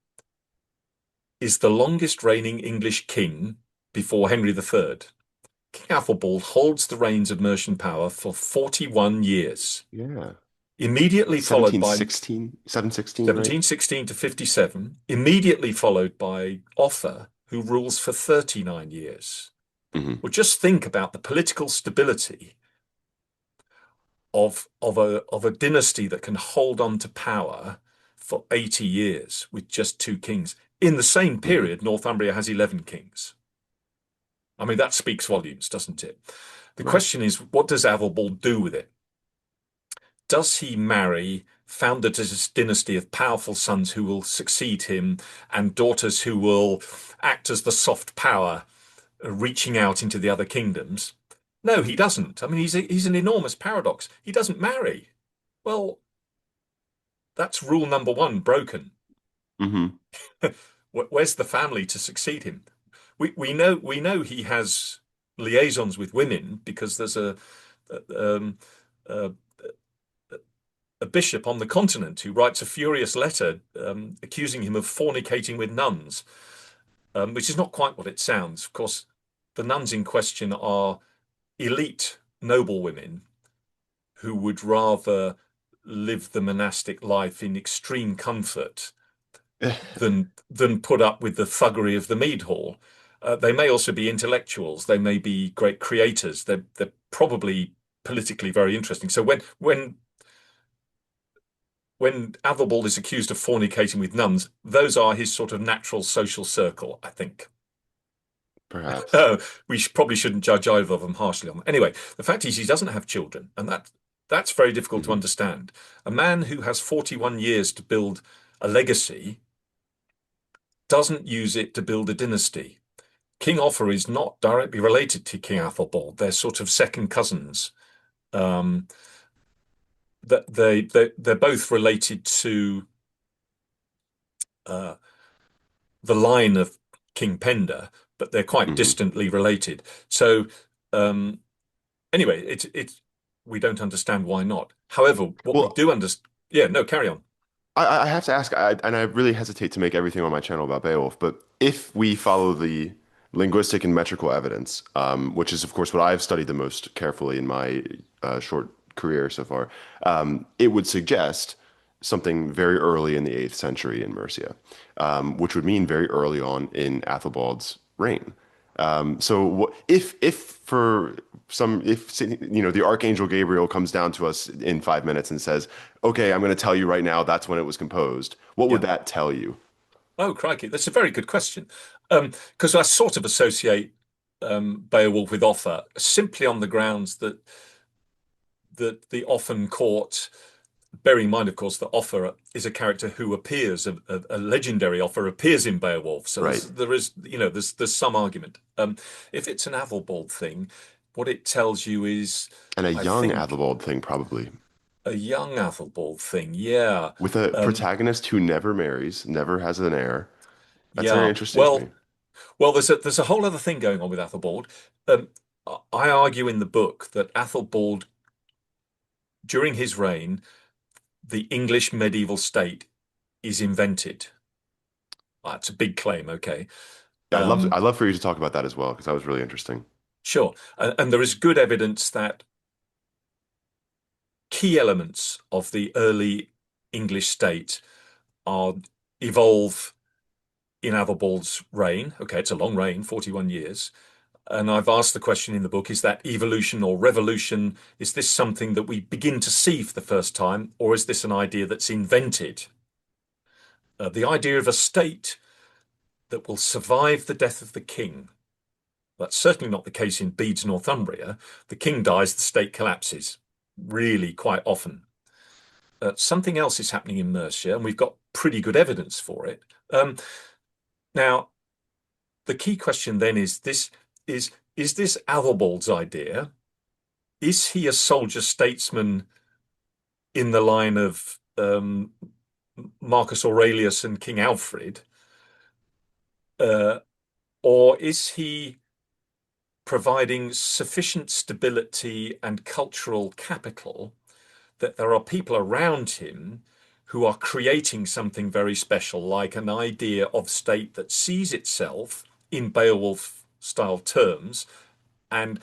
is the longest reigning English king before Henry III. King Æthelbald holds the reins of Mercian power for 41 years, Yeah. immediately followed by 1716, 716, right? 1716 to 57, immediately followed by Offa, who rules for 39 years. Hmm. Well, just think about the political stability of a dynasty that can hold on to power for 80 years with just two kings. In the same Hmm. period, Northumbria has 11 kings. I mean, that speaks volumes, doesn't it? The Right. question is, what does Æthelbald do with it? Does he marry, found a dynasty of powerful sons who will succeed him and daughters who will act as the soft power, reaching out into the other kingdoms? No, he doesn't. I mean, he's an enormous paradox. He doesn't marry. Well, that's rule number one broken. Hmm. Where's the family to succeed him? We know he has liaisons with women because there's um, a, a bishop on the continent who writes a furious letter accusing him of fornicating with nuns, which is not quite what it sounds. Of course, the nuns in question are elite noble women who would rather live the monastic life in extreme comfort than put up with the thuggery of the mead hall. They may also be intellectuals. They may be great creators. They're probably politically very interesting. So when Æthelbald is accused of fornicating with nuns, those are his sort of natural social circle, I think. Perhaps. We probably shouldn't judge either of them harshly on. Anyway, the fact is he doesn't have children, and that's very difficult to Hmm. understand. A man who has 41 years to build a legacy doesn't use it to build a dynasty. King Offa is not directly related to King Æthelbald. They're sort of second cousins. Um, that they're both related to uh, the line of King Penda, but they're quite Hmm. distantly related. So um, anyway, it's we don't understand why not. However, what we Well, do understand, yeah, no, carry on. I have to ask, and I really hesitate to make everything on my channel about Beowulf, but if we follow the linguistic and metrical evidence, which is, of course, what I've studied the most carefully in my short career so far, it would suggest something very early in the 8th century in Mercia, which would mean very early on in Athelbald's reign. So if for some if the Archangel Gabriel comes down to us in 5 minutes and says, "Okay, I'm going to tell you right now that's when it was composed," what would Yeah. that tell you? Oh, crikey. That's a very good question. Because I sort of associate Beowulf with Offa simply on the grounds that the Offa's court, bearing in mind, of course, that Offa is a character who appears, a legendary Offa appears in Beowulf. So Right. there's some argument. If it's an Æðelbald thing, what it tells you is, And a I young think, Æðelbald thing probably a young Æðelbald thing. Yeah. with a Um, protagonist who never marries, never has an heir. That's very yeah. interesting to me. Well, there's a whole other thing going on with Æðelbald. Um, I argue in the book that Æðelbald, during his reign, the English medieval state is invented. It's a big claim, okay. Yeah, Um, I'd love for you to talk about that as well because that was really interesting. sure. And there is good evidence that key elements of the early English state are evolve in Æðelbald's reign. Okay, it's a long reign, 41 years. And I've asked the question in the book, is that evolution or revolution? Is this something that we begin to see for the first time, or is this an idea that's invented? The idea of a state that will survive the death of the king. That's certainly not the case in Bede's Northumbria. The king dies, the state collapses, really quite often. Something else is happening in Mercia, and we've got pretty good evidence for it. Now, the key question then is this Æðelbald's idea? Is he a soldier statesman in the line of Marcus Aurelius and King Alfred? Uh, or is he providing sufficient stability and cultural capital that there are people around him who are creating something very special, like an idea of state that sees itself in Beowulf style terms? And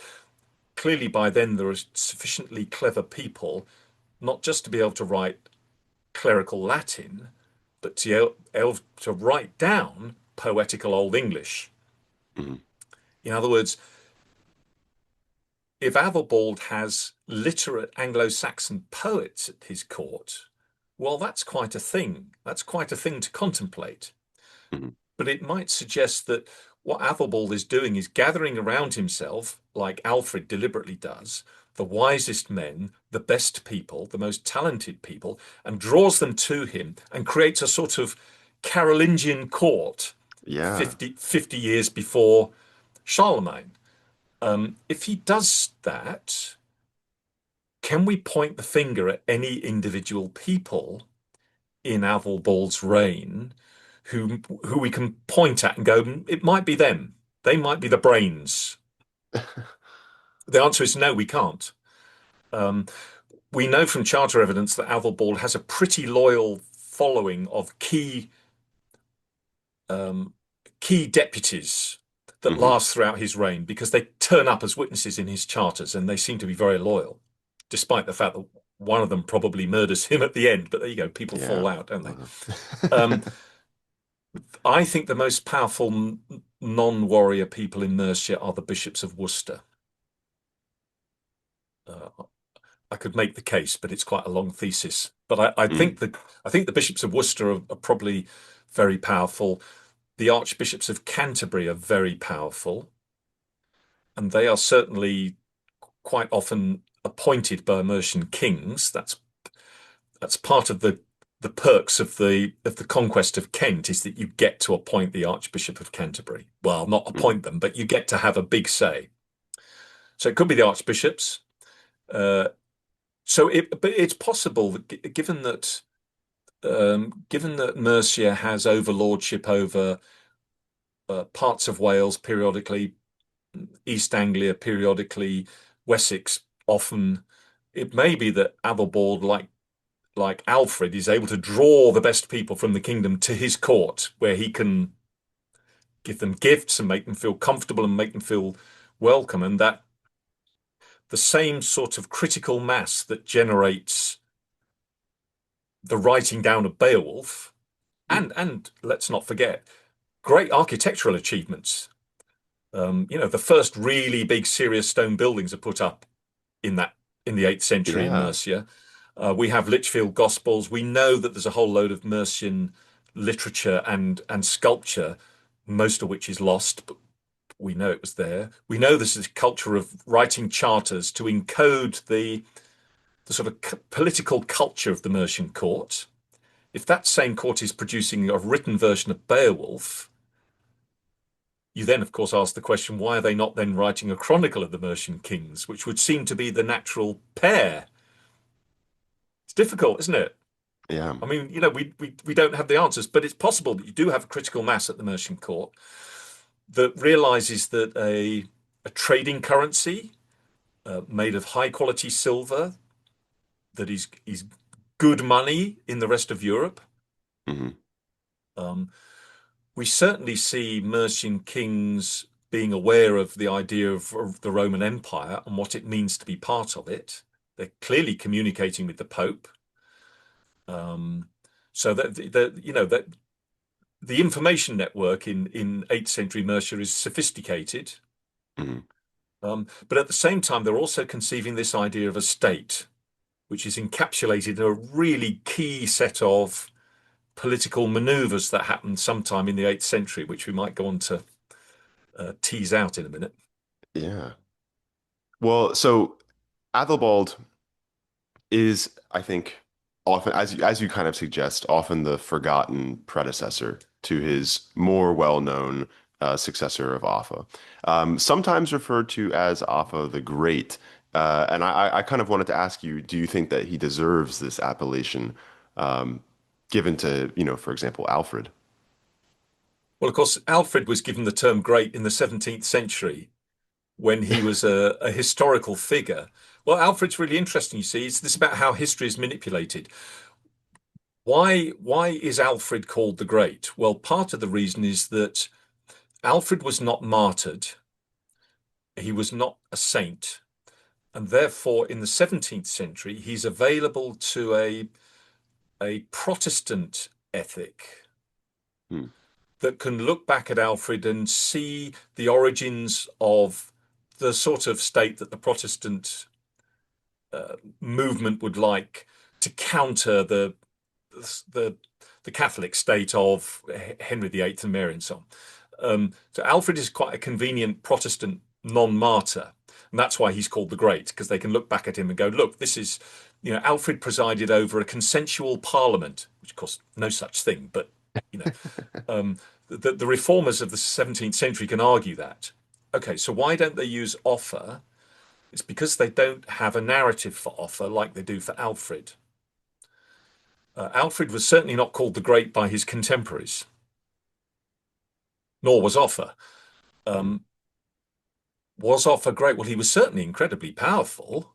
clearly by then there are sufficiently clever people not just to be able to write clerical Latin, but to be able to write down poetical Old English. Mhm. In other words, if Æðelbald has literate Anglo-Saxon poets at his court, well, that's quite a thing. That's quite a thing to contemplate. Mhm. But it might suggest that what Æðelbald is doing is gathering around himself, like Alfred deliberately does, the wisest men, the best people, the most talented people, and draws them to him and creates a sort of Carolingian court Yeah. 50 years before Charlemagne. If he does that, can we point the finger at any individual people in Æðelbald's reign who we can point at and go, it might be them. They might be the brains. The answer is no, we can't. Um, we know from charter evidence that Æðelbald has a pretty loyal following of um, key deputies that Hmm. last throughout his reign because they turn up as witnesses in his charters and they seem to be very loyal, despite the fact that one of them probably murders him at the end. But there you go, people Yeah. fall out, don't they? Love Um, it. I think the most powerful non-warrior people in Mercia are the bishops of Worcester. Uh, I could make the case, but it's quite a long thesis. But Mm. I think the bishops of Worcester are probably very powerful. The archbishops of Canterbury are very powerful, and they are certainly quite often appointed by Mercian kings. That's part of the perks of the conquest of Kent is that you get to appoint the Archbishop of Canterbury. Well, not Mm. appoint them, but you get to have a big say. So it could be the archbishops. Uh, but it's possible that given that Mercia has overlordship over parts of Wales periodically, East Anglia periodically, Wessex often, it may be that Æðelbald, like Alfred, is able to draw the best people from the kingdom to his court, where he can give them gifts and make them feel comfortable and make them feel welcome, and that the same sort of critical mass that generates the writing down of Beowulf, Mm. and let's not forget great architectural achievements. The first really big serious stone buildings are put up in that in the 8th century in Yeah. Mercia. We have Lichfield Gospels. We know that there's a whole load of Mercian literature and sculpture, most of which is lost, but we know it was there. We know this is a culture of writing charters to encode the sort of political culture of the Mercian court. If that same court is producing a written version of Beowulf, you then, of course, ask the question, why are they not then writing a chronicle of the Mercian kings, which would seem to be the natural pair? It's difficult, isn't it? Yeah. I mean, we don't have the answers, but it's possible that you do have a critical mass at the Mercian court that realizes that a trading currency made of high quality silver that is good money in the rest of Europe. Hmm. Um, we certainly see Mercian kings being aware of the idea of the Roman Empire and what it means to be part of it. They're clearly communicating with the Pope. Um, so that the information network in 8th century Mercia is sophisticated. Hmm. But at the same time, they're also conceiving this idea of a state, which is encapsulated in a really key set of political maneuvers that happened sometime in the 8th century, which we might go on to tease out in a minute. Yeah. Well, so Athelbald is, I think, often, as you kind of suggest, often the forgotten predecessor to his more well-known successor of Offa, sometimes referred to as Offa the Great. And I kind of wanted to ask you, do you think that he deserves this appellation um, given to, for example, Alfred? Well, of course, Alfred was given the term great in the 17th century when he was a historical figure. Well, Alfred's really interesting, you see. It's this about how history is manipulated. Why is Alfred called the Great? Well, part of the reason is that Alfred was not martyred. He was not a saint. And therefore, in the 17th century, he's available to a Protestant ethic Hmm. that can look back at Alfred and see the origins of the sort of state that the Protestant movement would like to counter the the Catholic state of Henry VIII and Mary and so on. So Alfred is quite a convenient Protestant non-martyr, and that's why he's called the Great, because they can look back at him and go, look, this is, Alfred presided over a consensual parliament, which of course no such thing, but you know, the reformers of the 17th century can argue that. Okay, so why don't they use Offa? It's because they don't have a narrative for Offa like they do for Alfred. Alfred was certainly not called the Great by his contemporaries, nor was Offa. Hmm. Um, was Offa great? Well, he was certainly incredibly powerful.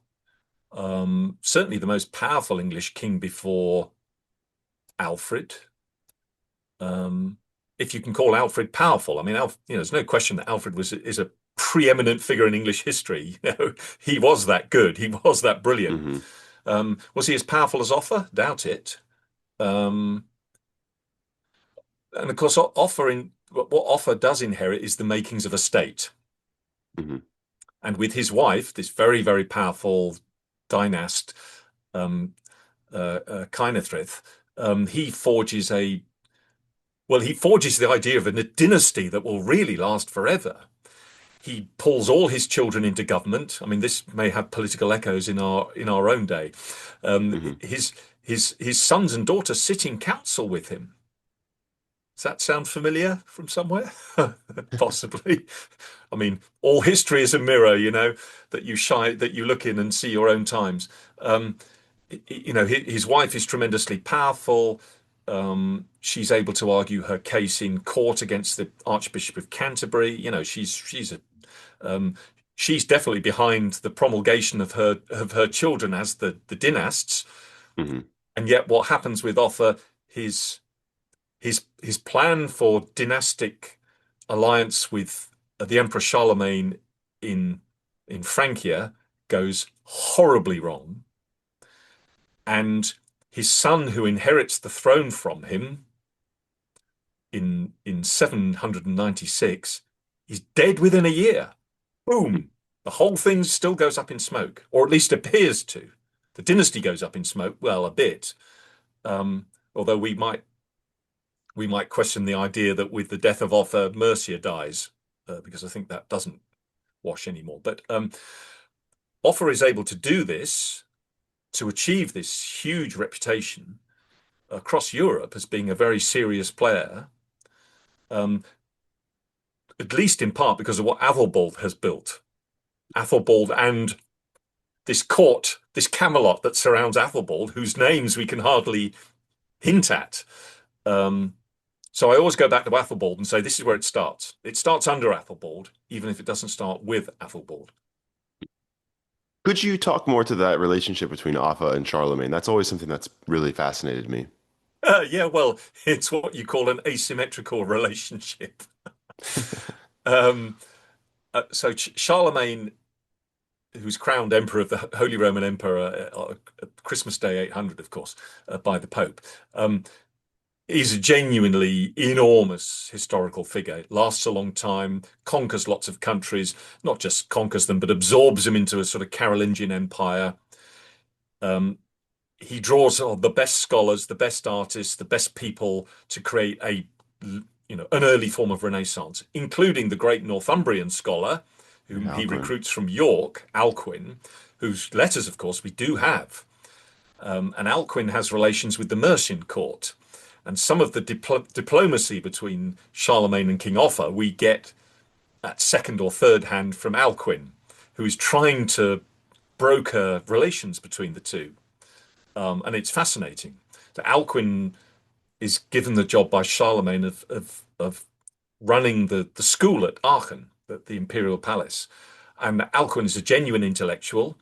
Certainly the most powerful English king before Alfred. Um, if you can call Alfred powerful, I mean, there's no question that Alfred is a preeminent figure in English history. He was that good. He was that brilliant. Hmm. Was he as powerful as Offa? Doubt it. Um, and of course, what Offa does inherit is the makings of a state. Hmm. And with his wife, this very, very powerful dynast, um, Kynethryth, he forges he forges the idea of a dynasty that will really last forever. He pulls all his children into government. I mean, this may have political echoes in our own day. Um, Hmm. his his sons and daughters sit in council with him. Does that sound familiar from somewhere? Possibly. I mean, all history is a mirror, that you look in and see your own times. Um, his wife is tremendously powerful. She's able to argue her case in court against the Archbishop of Canterbury. Um, she's definitely behind the promulgation of her children as the dynasts. Hmm. And yet, what happens with Offa, his his plan for dynastic alliance with the Emperor Charlemagne in in Francia goes horribly wrong, and his son, who inherits the throne from him in 796, He's dead within a year. Boom. The whole thing still goes up in smoke, or at least appears to. The dynasty goes up in smoke, well, a bit. Although we might question the idea that with the death of Offa, Mercia dies, because I think that doesn't wash anymore. But Offa is able to do this to achieve this huge reputation across Europe as being a very serious player, um, at least in part because of what Æðelbald has built. Æðelbald and this court, this Camelot that surrounds Æðelbald, whose names we can hardly hint at. So I always go back to Æðelbald and say this is where it starts. It starts under Æðelbald, even if it doesn't start with Æðelbald. Could you talk more to that relationship between Offa and Charlemagne? That's always something that's really fascinated me. Yeah, well, it's what you call an asymmetrical relationship. um, so Charlemagne, who's crowned emperor of the Holy Roman Empire Christmas Day 800, of course, by the Pope, is a genuinely enormous historical figure. It lasts a long time, conquers lots of countries, not just conquers them, but absorbs them into a sort of Carolingian empire. He draws the best scholars, the best artists, the best people to create an early form of Renaissance, including the great Northumbrian scholar, whom he recruits from York, Alcuin, whose letters, of course, we do have. And Alcuin has relations with the Mercian court. And some of the diplomacy between Charlemagne and King Offa we get at second or third hand from Alcuin, who is trying to broker relations between the two. And it's fascinating. So Alcuin is given the job by Charlemagne of running the school at Aachen, the imperial palace. And Alcuin is a genuine intellectual.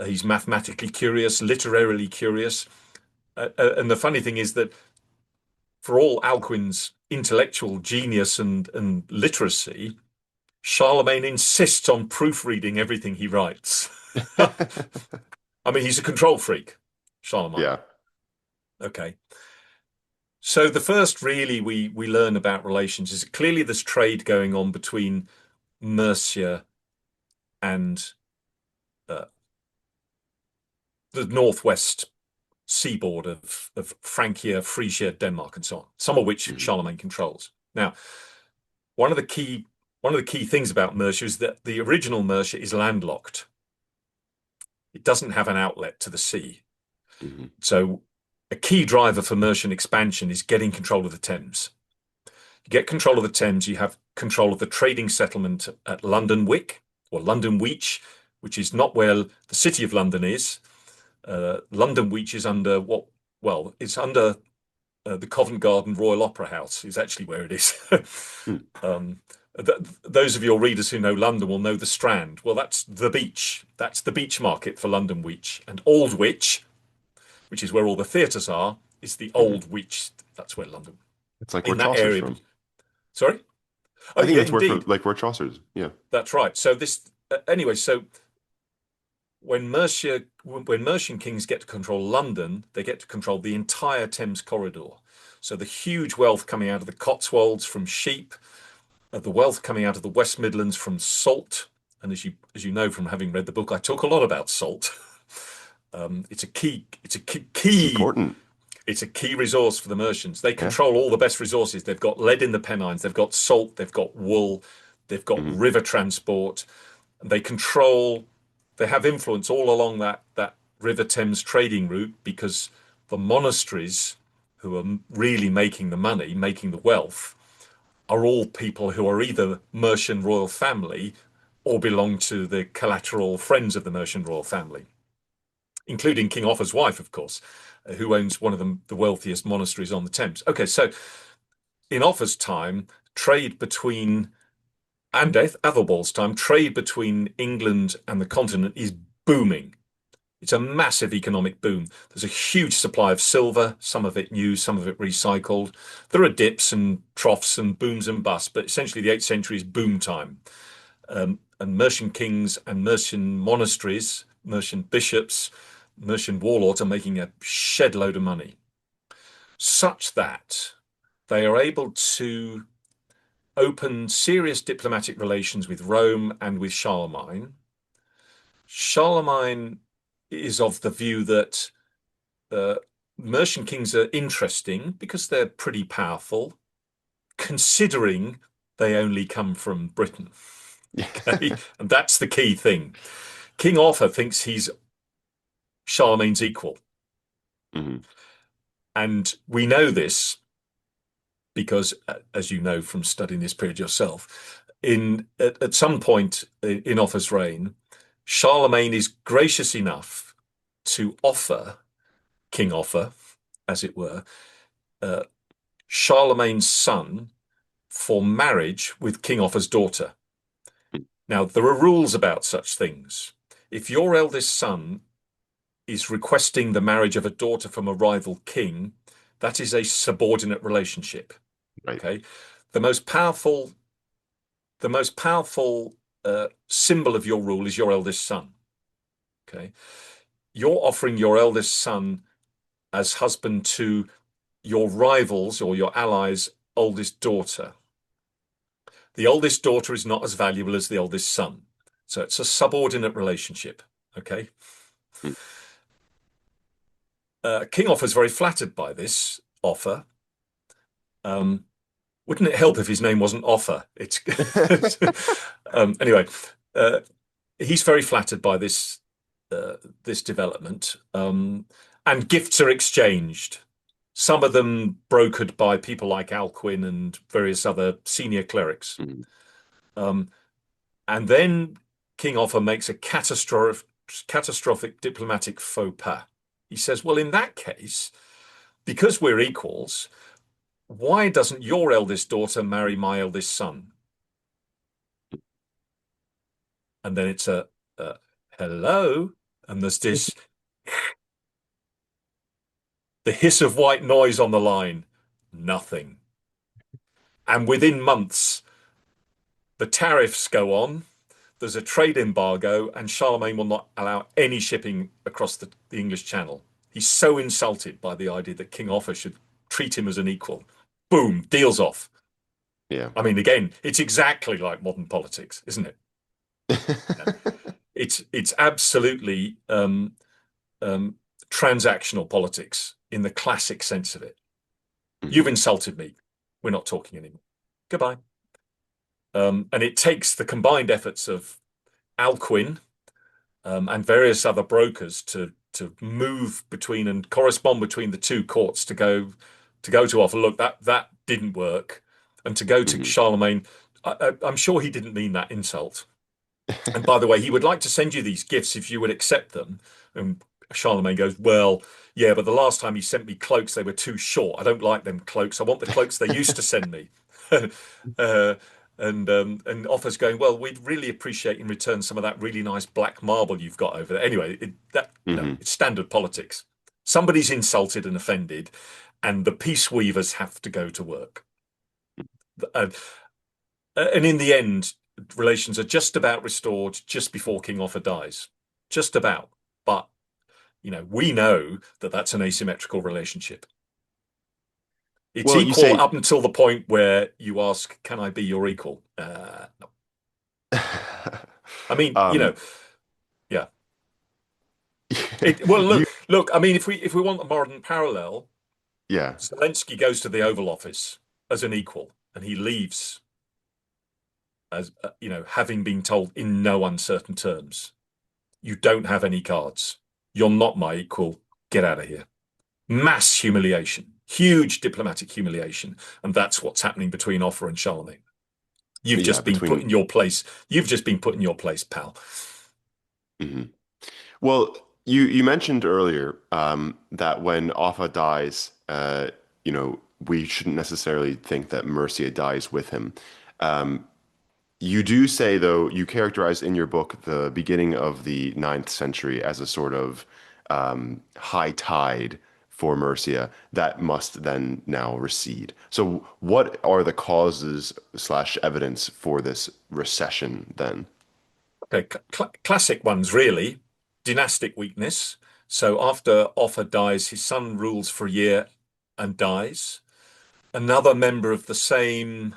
He's mathematically curious, literarily curious. And the funny thing is that for all Alcuin's intellectual genius and literacy, Charlemagne insists on proofreading everything he writes. I mean, he's a control freak, Charlemagne. Yeah. Okay. So the first really we learn about relations is clearly there's trade going on between Mercia and the northwest seaboard of Francia, Frisia, Denmark, and so on, some of which Charlemagne controls. Now, one of the key things about Mercia is that the original Mercia is landlocked. It doesn't have an outlet to the sea. So a key driver for Mercian expansion is getting control of the Thames. You get control of the Thames, you have control of the trading settlement at London Wick or London Weech, which is not where the city of London is. London Weech is under it's under the Covent Garden Royal Opera House is actually where it is. Those of your readers who know London will know the Strand. Well, that's the beach. That's the beach market for London Weech. And Aldwych, which is where all the theatres are, is the Old Weech. That's where London. It's like where Chaucer's from. Sorry? I think that's where Chaucer's. Yeah. That's right. So anyway, so when Mercian kings get to control London, they get to control the entire Thames corridor. So the huge wealth coming out of the Cotswolds from sheep, the wealth coming out of the West Midlands from salt, and as you know from having read the book, I talk a lot about salt. It's a key important. It's a key resource for the Mercians. They control all the best resources. They've got lead in the Pennines, they've got salt, they've got wool, they've got river transport. They have influence all along that River Thames trading route because the monasteries who are really making the money, making the wealth, are all people who are either Mercian royal family or belong to the collateral friends of the Mercian royal family, including King Offa's wife, of course, who owns one of the wealthiest monasteries on the Thames. Okay, so in Offa's time, and Æthelbald's time, trade between England and the continent is booming. It's a massive economic boom. There's a huge supply of silver, some of it new, some of it recycled. There are dips and troughs and booms and busts, but essentially the 8th century is boom time. And Mercian kings and Mercian monasteries, Mercian bishops, Mercian warlords are making a shed load of money, such that they are able to open serious diplomatic relations with Rome and with Charlemagne. Charlemagne is of the view that uh, Mercian kings are interesting because they're pretty powerful, considering they only come from Britain. Okay, and that's the key thing. King Offa thinks he's Charlemagne's equal. Mhm. And we know this because, as you know from studying this period yourself, at some point in Offa's reign, Charlemagne is gracious enough to offer King Offa, as it were, uh, Charlemagne's son for marriage with King Offa's daughter. Now, there are rules about such things. If your eldest son is requesting the marriage of a daughter from a rival king, that is a subordinate relationship. Right. Okay. The most powerful, the most powerful symbol of your rule is your eldest son. Okay. You're offering your eldest son as husband to your rivals or your allies' oldest daughter. The oldest daughter is not as valuable as the oldest son. So it's a subordinate relationship. Okay. Mm. King Offa is very flattered by this offer. Wouldn't it help if his name wasn't Offa? It's anyway. He's very flattered by this development, and gifts are exchanged. Some of them brokered by people like Alcuin and various other senior clerics. Mhm. Um, and then King Offa makes a catastrophic diplomatic faux pas. He says, well, in that case, because we're equals, why doesn't your eldest daughter marry my eldest son? And then it's a hello. And there's the hiss of white noise on the line. Nothing. And within months, the tariffs go on. There's a trade embargo, and Charlemagne will not allow any shipping across the English Channel. He's so insulted by the idea that King Offa should treat him as an equal. Boom, deals off. Yeah. I mean, again, it's exactly like modern politics, isn't it? It's absolutely um, transactional politics in the classic sense of it. You've Mhm. insulted me. We're not talking anymore. Goodbye. And it takes the combined efforts of Alcuin and various other brokers to move between and correspond between the two courts to offer. Look, that didn't work, and to go to Mhm. Charlemagne. I'm sure he didn't mean that insult. And by the way, he would like to send you these gifts if you would accept them. And Charlemagne goes, well, yeah, but the last time he sent me cloaks, they were too short. I don't like them cloaks. I want the cloaks they used to send me. uh, and Offa's going, well, we'd really appreciate in return some of that really nice black marble you've got over there. Anyway, Mhm. it's standard politics. Somebody's insulted and offended, and the peace weavers have to go to work. Uh, and in the end, relations are just about restored just before King Offa dies. Just about. But, we know that that's an asymmetrical relationship. It's Well, you equal say up until the point where you ask, can I be your equal? No. I mean, um yeah. Well, you look. I mean, if we want a modern parallel, yeah. Zelensky goes to the Oval Office as an equal, and he leaves as having been told in no uncertain terms, you don't have any cards. You're not my equal. Get out of here. Mass humiliation, huge diplomatic humiliation, and that's what's happening between Offa and Charlemagne. You've Yeah, just been put between in your place. You've just been put in your place, pal. mhm. Well, you mentioned earlier that when Offa dies, we shouldn't necessarily think that Mercia dies with him. Um, you do say, though, you characterize in your book the beginning of the ninth century as a sort of high tide for Mercia that must then now recede. So, what are the causes slash evidence for this recession then? Okay, classic ones, really. Dynastic weakness. So after Offa dies, his son rules for a year and dies. Another member of the same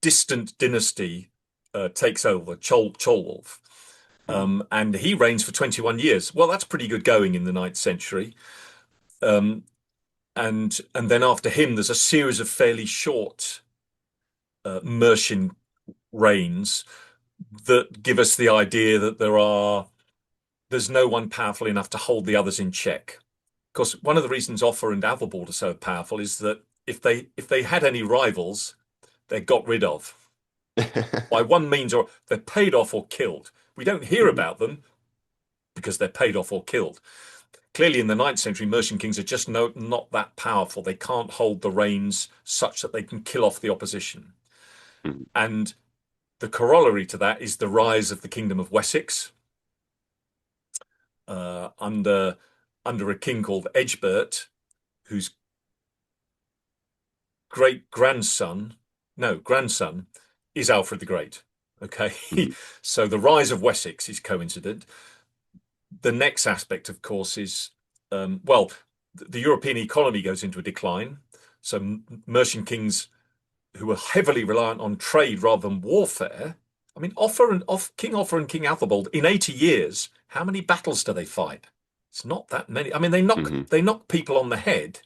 distant dynasty takes over, Ceolwulf, Mm. and he reigns for 21 years. Well, that's pretty good going in the ninth century. Um, and then after him, there's a series of fairly short Mercian reigns that give us the idea that there's no one powerful enough to hold the others in check. Of course, one of the reasons Offa and Æðelbald are so powerful is that if they had any rivals, they're got rid of by one means or they're paid off or killed. We don't hear Mhm. about them because they're paid off or killed. Clearly, in the ninth century, Mercian kings are just not that powerful. They can't hold the reins such that they can kill off the opposition. Mhm. And the corollary to that is the rise of the kingdom of Wessex under a king called Æðelbald, whose great grandson, no, grandson, is Alfred the Great. Okay. Mhm. So the rise of Wessex is coincident. The next aspect, of course, is well, the European economy goes into a decline. So Mercian kings who were heavily reliant on trade rather than warfare. I mean, King Offa and King Athelbald in 80 years, how many battles do they fight? It's not that many. I mean, Mhm. they knock people on the head.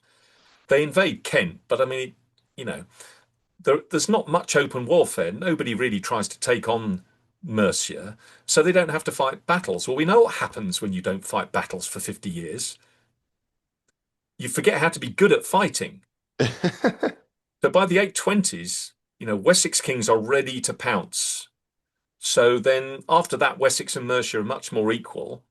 They invade Kent, but I mean, you know, there's not much open warfare. Nobody really tries to take on Mercia, so they don't have to fight battles. Well, we know what happens when you don't fight battles for 50 years. You forget how to be good at fighting. So by the 820s, Wessex kings are ready to pounce. So then after that, Wessex and Mercia are much more equal.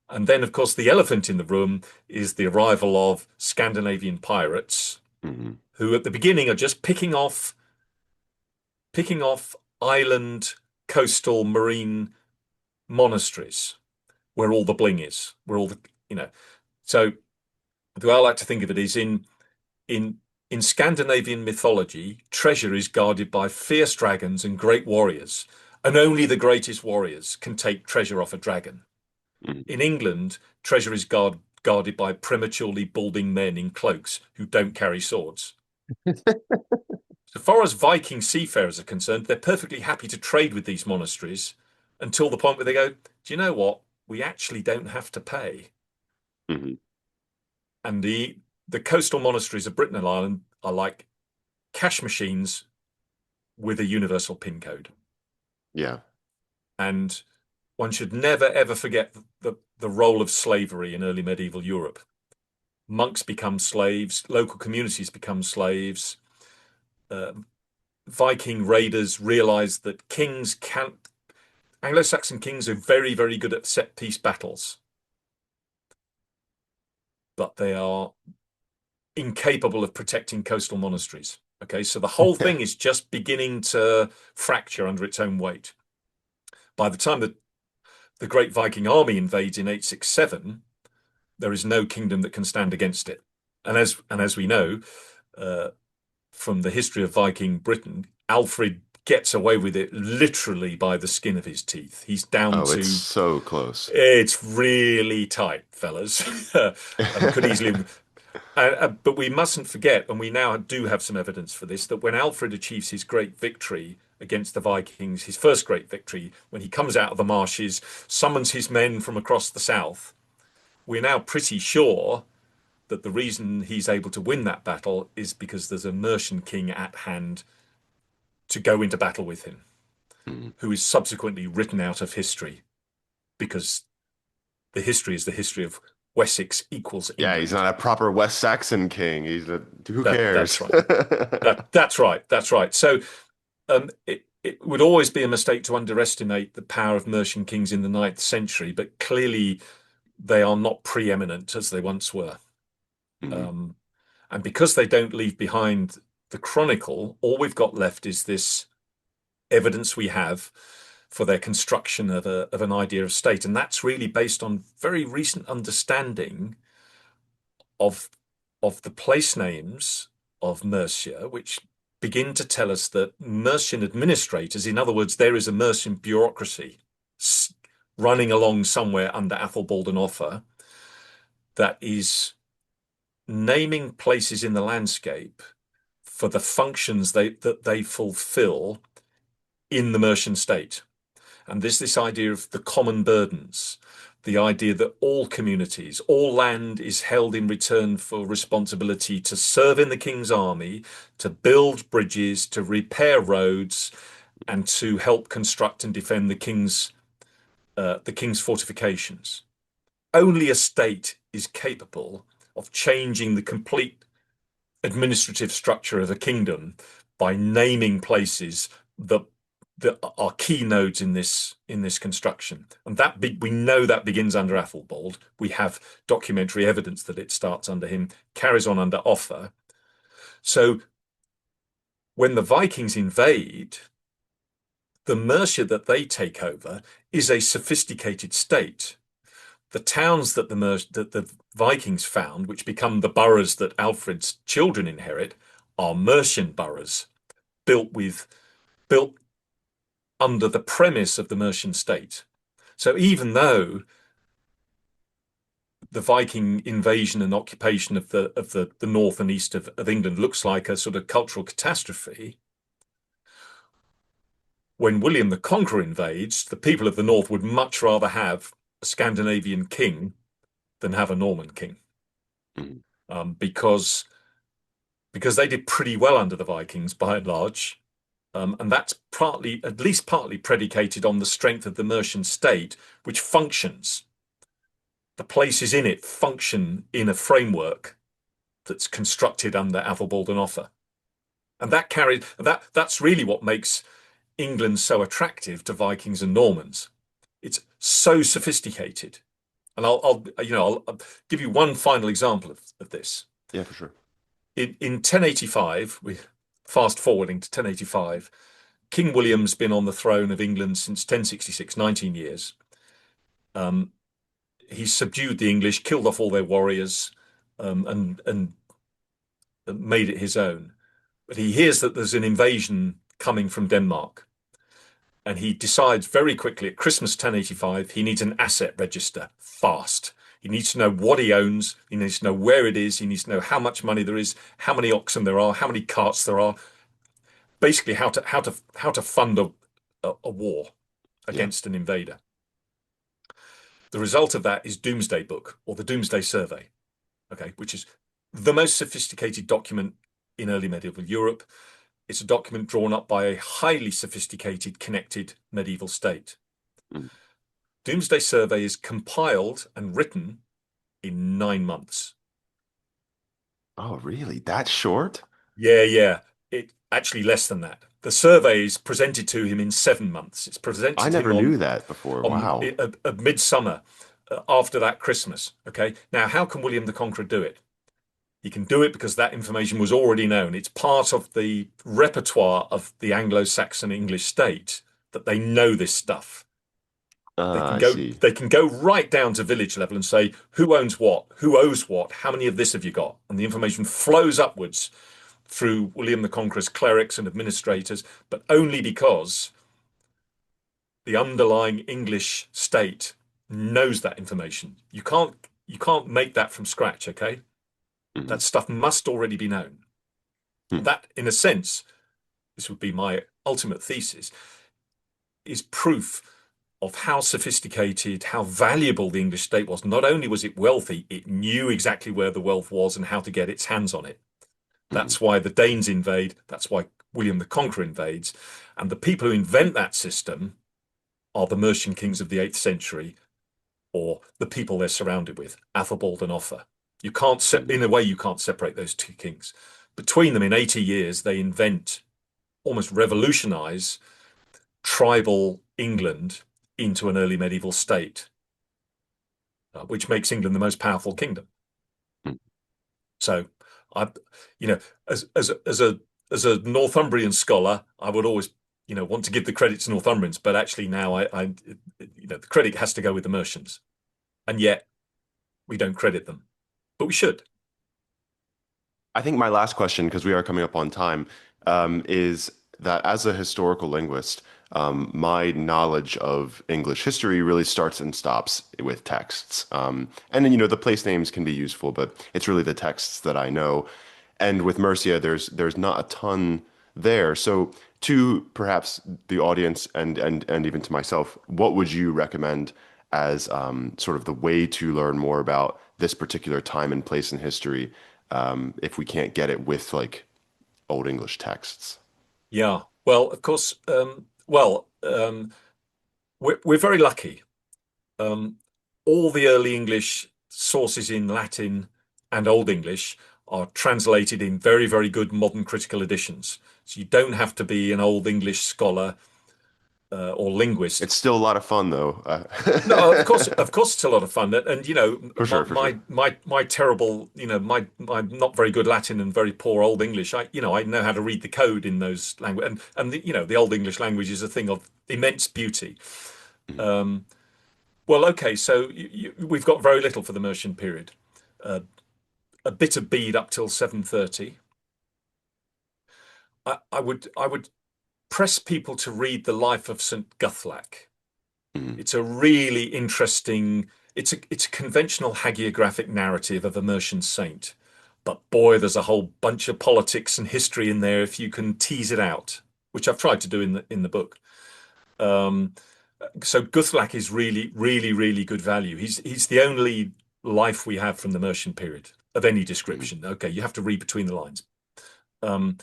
And then, of course, the elephant in the room is the arrival of Scandinavian pirates, Mhm. who at the beginning are just picking off island coastal marine monasteries where all the bling is, where all the, you know. So the way I like to think of it is in in Scandinavian mythology, treasure is guarded by fierce dragons and great warriors, and only the greatest warriors can take treasure off a dragon. Mhm. In England, treasure is guarded by prematurely balding men in cloaks who don't carry swords. So far as Viking seafarers are concerned, they're perfectly happy to trade with these monasteries until the point where they go, do you know what? We actually don't have to pay. Mhm. And the coastal monasteries of Britain and Ireland are like cash machines with a universal PIN code. Yeah. And one should never ever forget the role of slavery in early medieval Europe. Monks become slaves, local communities become slaves. Uh, Viking raiders realized that kings can't Anglo-Saxon kings are very, very good at set piece battles, but they are incapable of protecting coastal monasteries. Okay, so the whole thing is just beginning to fracture under its own weight. By the time that the great Viking army invades in 867, there is no kingdom that can stand against it. And as we know uh, from the history of Viking Britain, Alfred gets away with it literally by the skin of his teeth. He's down Oh, it's to so close. it's really tight, fellas. Could easily but we mustn't forget, and we now do have some evidence for this, that when Alfred achieves his great victory against the Vikings, his first great victory, when he comes out of the marshes, summons his men from across the south, we're now pretty sure that the reason he's able to win that battle is because there's a Mercian king at hand to go into battle with him, Mhm. who is subsequently written out of history because the history is the history of Wessex equals Yeah, he's England. not a proper West Saxon king. Who That's cares? right. That's right. That's right. So it would always be a mistake to underestimate the power of Mercian kings in the ninth century, but clearly they are not preeminent as they once were. Mhm. Um, and because they don't leave behind the chronicle, all we've got left is this evidence we have for their construction of an idea of state. And that's really based on very recent understanding of of the place names of Mercia, which begin to tell us that Mercian administrators, in other words, there is a Mercian bureaucracy running along somewhere under Athelbald and Offa that is naming places in the landscape for the functions that they fulfill in the Mercian state. And there's this idea of the common burdens, the idea that all communities, all land is held in return for responsibility to serve in the king's army, to build bridges, to repair roads, and to help construct and defend the king's fortifications. Only a state is capable of changing the complete administrative structure of a kingdom by naming places that are key nodes in this construction. And we know that begins under Æðelbald. We have documentary evidence that it starts under him, carries on under Offa. So when the Vikings invade, the Mercia that they take over is a sophisticated state. The towns that the Vikings found, which become the boroughs that Alfred's children inherit, are Mercian boroughs, built under the premise of the Mercian state. So even though the Viking invasion and occupation of the north and east of England looks like a sort of cultural catastrophe, when William the Conqueror invades, the people of the north would much rather have a Scandinavian king than have a Norman king, because they did pretty well under the Vikings by and large. And that's at least partly predicated on the strength of the Mercian state, which functions. The places in it function in a framework that's constructed under Æðelbald and Offa. And that's really what makes England so attractive to Vikings and Normans. It's so sophisticated. And I'll give you one final example of this. Yeah, for sure. In 1085, we fast forwarding to 1085, King William's been on the throne of England since 1066, 19 years. He's subdued the English, killed off all their warriors, and made it his own. But he hears that there's an invasion coming from Denmark. And he decides very quickly at Christmas 1085, he needs an asset register fast. He needs to know what he owns. He needs to know where it is. He needs to know how much money there is, how many oxen there are, how many carts there are. Basically, how to fund a war against an invader. The result of that is Domesday Book, or the Domesday Survey, okay, which is the most sophisticated document in early medieval Europe. It's a document drawn up by a highly sophisticated, connected medieval state. Domesday Survey is compiled and written in 9 months. Oh, really? That short? Yeah. It actually less than that. The survey is presented to him in 7 months. It's presented I to never him knew that before. Wow. at midsummer, after that Christmas. Okay. Now, how can William the Conqueror do it? He can do it because that information was already known. It's part of the repertoire of the Anglo-Saxon English state that they know this stuff. I see. They can go right down to village level and say, who owns what? Who owes what? How many of this have you got? And the information flows upwards through William the Conqueror's clerics and administrators, but only because the underlying English state knows that information. You can't make that from scratch, okay? That stuff must already be known. That, in a sense, this would be my ultimate thesis, is proof of how sophisticated, how valuable the English state was. Not only was it wealthy, it knew exactly where the wealth was and how to get its hands on it. That's why the Danes invade. That's why William the Conqueror invades. And the people who invent that system are the Mercian kings of the 8th century, or the people they're surrounded with, Æðelbald and Offa. You can't, in a way, you can't separate those two kings. Between them, in 80 years, they invent, almost revolutionize tribal England into an early medieval state, which makes England the most powerful kingdom. So, as a Northumbrian scholar, I would always, want to give the credit to Northumbrians, but actually now the credit has to go with the Mercians, and yet we don't credit them, but we should. I think my last question, because we are coming up on time, is that as a historical linguist, my knowledge of English history really starts and stops with texts. And then, the place names can be useful, but it's really the texts that I know. And with Mercia, there's not a ton there. So to perhaps the audience and even to myself, what would you recommend as sort of the way to learn more about this particular time and place in history, if we can't get it with like Old English texts? Yeah. Well, of course, we're very lucky. Um, all the early English sources in Latin and Old English are translated in very, very good modern critical editions. So you don't have to be an Old English scholar or linguist. It's still a lot of fun though. No, of course, it's a lot of fun. And you know, For sure, for sure. my terrible, you know, my not very good Latin and very poor Old English. I know how to read the code in those language, and you know, the Old English language is a thing of immense beauty. Mhm. Um, Well, okay, so we've got very little for the Mercian period. Uh, a bit of Bede up till 730. I would press people to read the life of St. Guthlac. Mhm. It's a really interesting. It's a conventional hagiographic narrative of a Mercian saint, but boy, there's a whole bunch of politics and history in there if you can tease it out, which I've tried to do in the book. Um, so Guthlac is really, really, really good value. He's the only life we have from the Mercian period of any Mhm. description. Okay, you have to read between the lines. Um,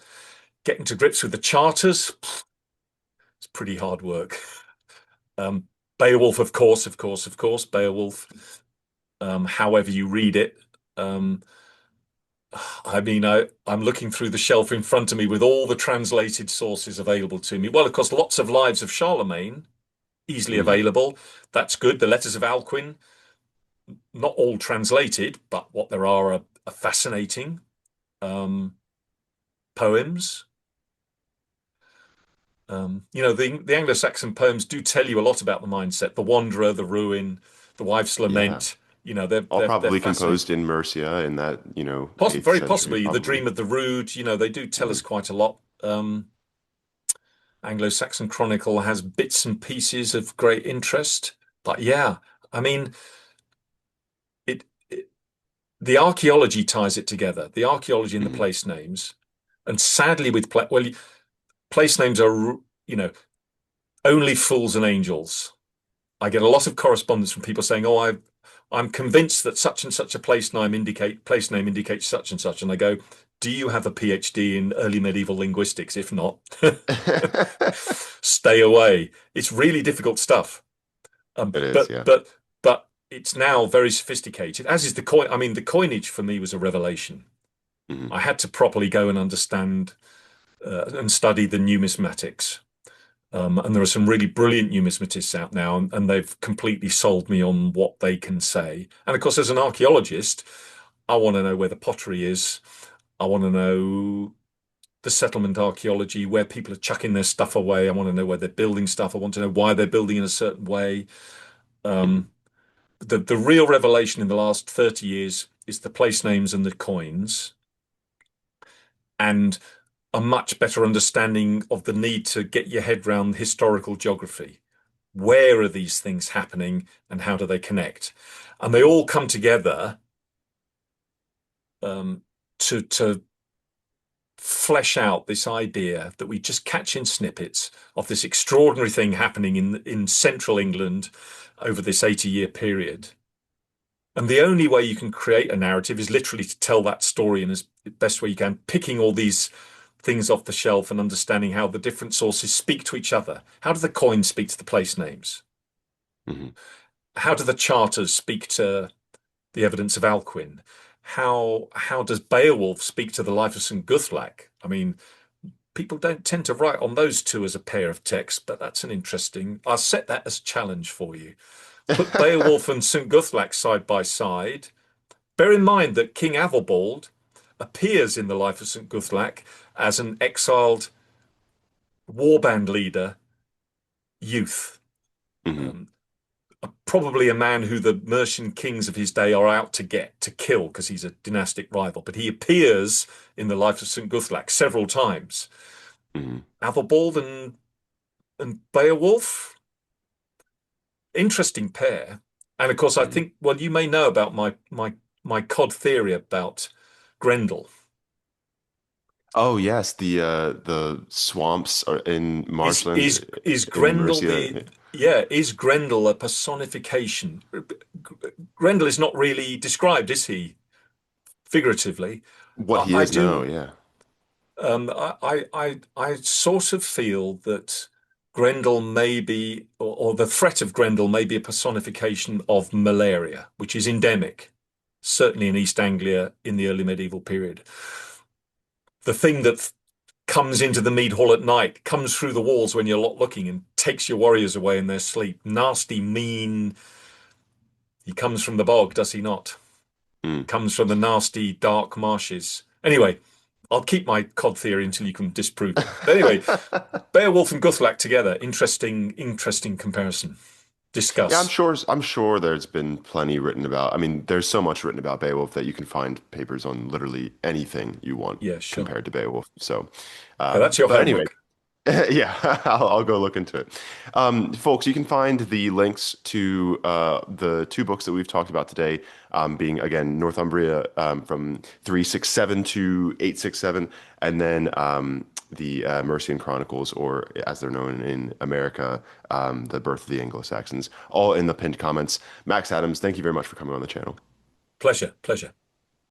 Getting to grips with the charters, it's pretty hard work. Um, Beowulf, of course, of course, of course, Beowulf. However you read it. Um, I'm looking through the shelf in front of me with all the translated sources available to me. Well, of course, lots of lives of Charlemagne easily Mhm. available. That's good. The letters of Alcuin, not all translated, but what there are fascinating. Um, Poems. You know, the Anglo-Saxon poems do tell you a lot about the mindset, the wanderer, the ruin, the wife's Yeah. lament. You know, All they're probably fascinating. composed in Mercia in that, 8th Very century, possibly the probably. dream of the Rood. You know, they do tell Mhm. us quite a lot. Anglo-Saxon Chronicle has bits and pieces of great interest, but yeah, I mean, it the archaeology ties it together. The archaeology and the Mhm. place names, and sadly, well, place names are only fools and angels. I get a lot of correspondence from people saying, "Oh, I'm convinced that such and such a place name indicates such and such," and I go, "Do you have a PhD in early medieval linguistics? If not, stay away. It's really difficult stuff." Um, It is, but yeah. but but it's now very sophisticated, as is the coin. I mean, the coinage for me was a revelation. Mhm. I had to properly go and understand and study the numismatics. And there are some really brilliant numismatists out now, and they've completely sold me on what they can say. And of course, as an archaeologist, I want to know where the pottery is. I want to know the settlement archaeology, where people are chucking their stuff away. I want to know where they're building stuff. I want to know why they're building in a certain way. Mhm. Um, the real revelation in the last 30 years is the place names and the coins, and a much better understanding of the need to get your head around historical geography. Where are these things happening and how do they connect? And they all come together um, to flesh out this idea that we just catch in snippets of this extraordinary thing happening in central England over this 80-year period. And the only way you can create a narrative is literally to tell that story in as best way you can, picking all these things off the shelf and understanding how the different sources speak to each other. How do the coins speak to the place names? Mhm. How do the charters speak to the evidence of Alcuin? How does Beowulf speak to the life of St. Guthlac? I mean, people don't tend to write on those two as a pair of texts, but that's an interesting. I'll set that as a challenge for you. Put Beowulf and St. Guthlac side by side. Bear in mind that King Æðelbald appears in the life of St. Guthlac as an exiled warband leader youth. Mhm. Um, Probably a man who the Mercian kings of his day are out to get, to kill, because he's a dynastic rival. But he appears in the life of St. Guthlac several times. Mhm. Æthelbald and Beowulf, interesting pair. And of course, I Mhm. think, well, you may know about my cod theory about Grendel. Oh yes, the swamps are in Is marshlands is is in Grendel Mercia. the yeah, is Grendel a personification? Grendel is not really described, is he? Figuratively. What I, he I is now, do yeah. I sort of feel that Grendel may be, or the threat of Grendel may be a personification of malaria, which is endemic, certainly in East Anglia in the early medieval period. The thing that comes into the mead hall at night, comes through the walls when you're not looking and takes your warriors away in their sleep. Nasty, mean. He comes from the bog, does he not? Mm. Comes from the nasty, dark marshes. Anyway, I'll keep my cod theory until you can disprove it. But anyway, Beowulf and Guthlac together. Interesting comparison. Yeah, Discuss. I'm sure there's been plenty written about. I mean, there's so much written about Beowulf that you can find papers on literally anything you want Yeah, sure. compared to Beowulf. So, That's your but anyway, homework. yeah, I'll go look into it. Folks, you can find the links to the two books that we've talked about today, being again Northumbria from 367 to 867, and then the Mercian Chronicles, or as they're known in America, the Birth of the Anglo-Saxons, all in the pinned comments. Max Adams, thank you very much for coming on the channel. Pleasure. Pleasure.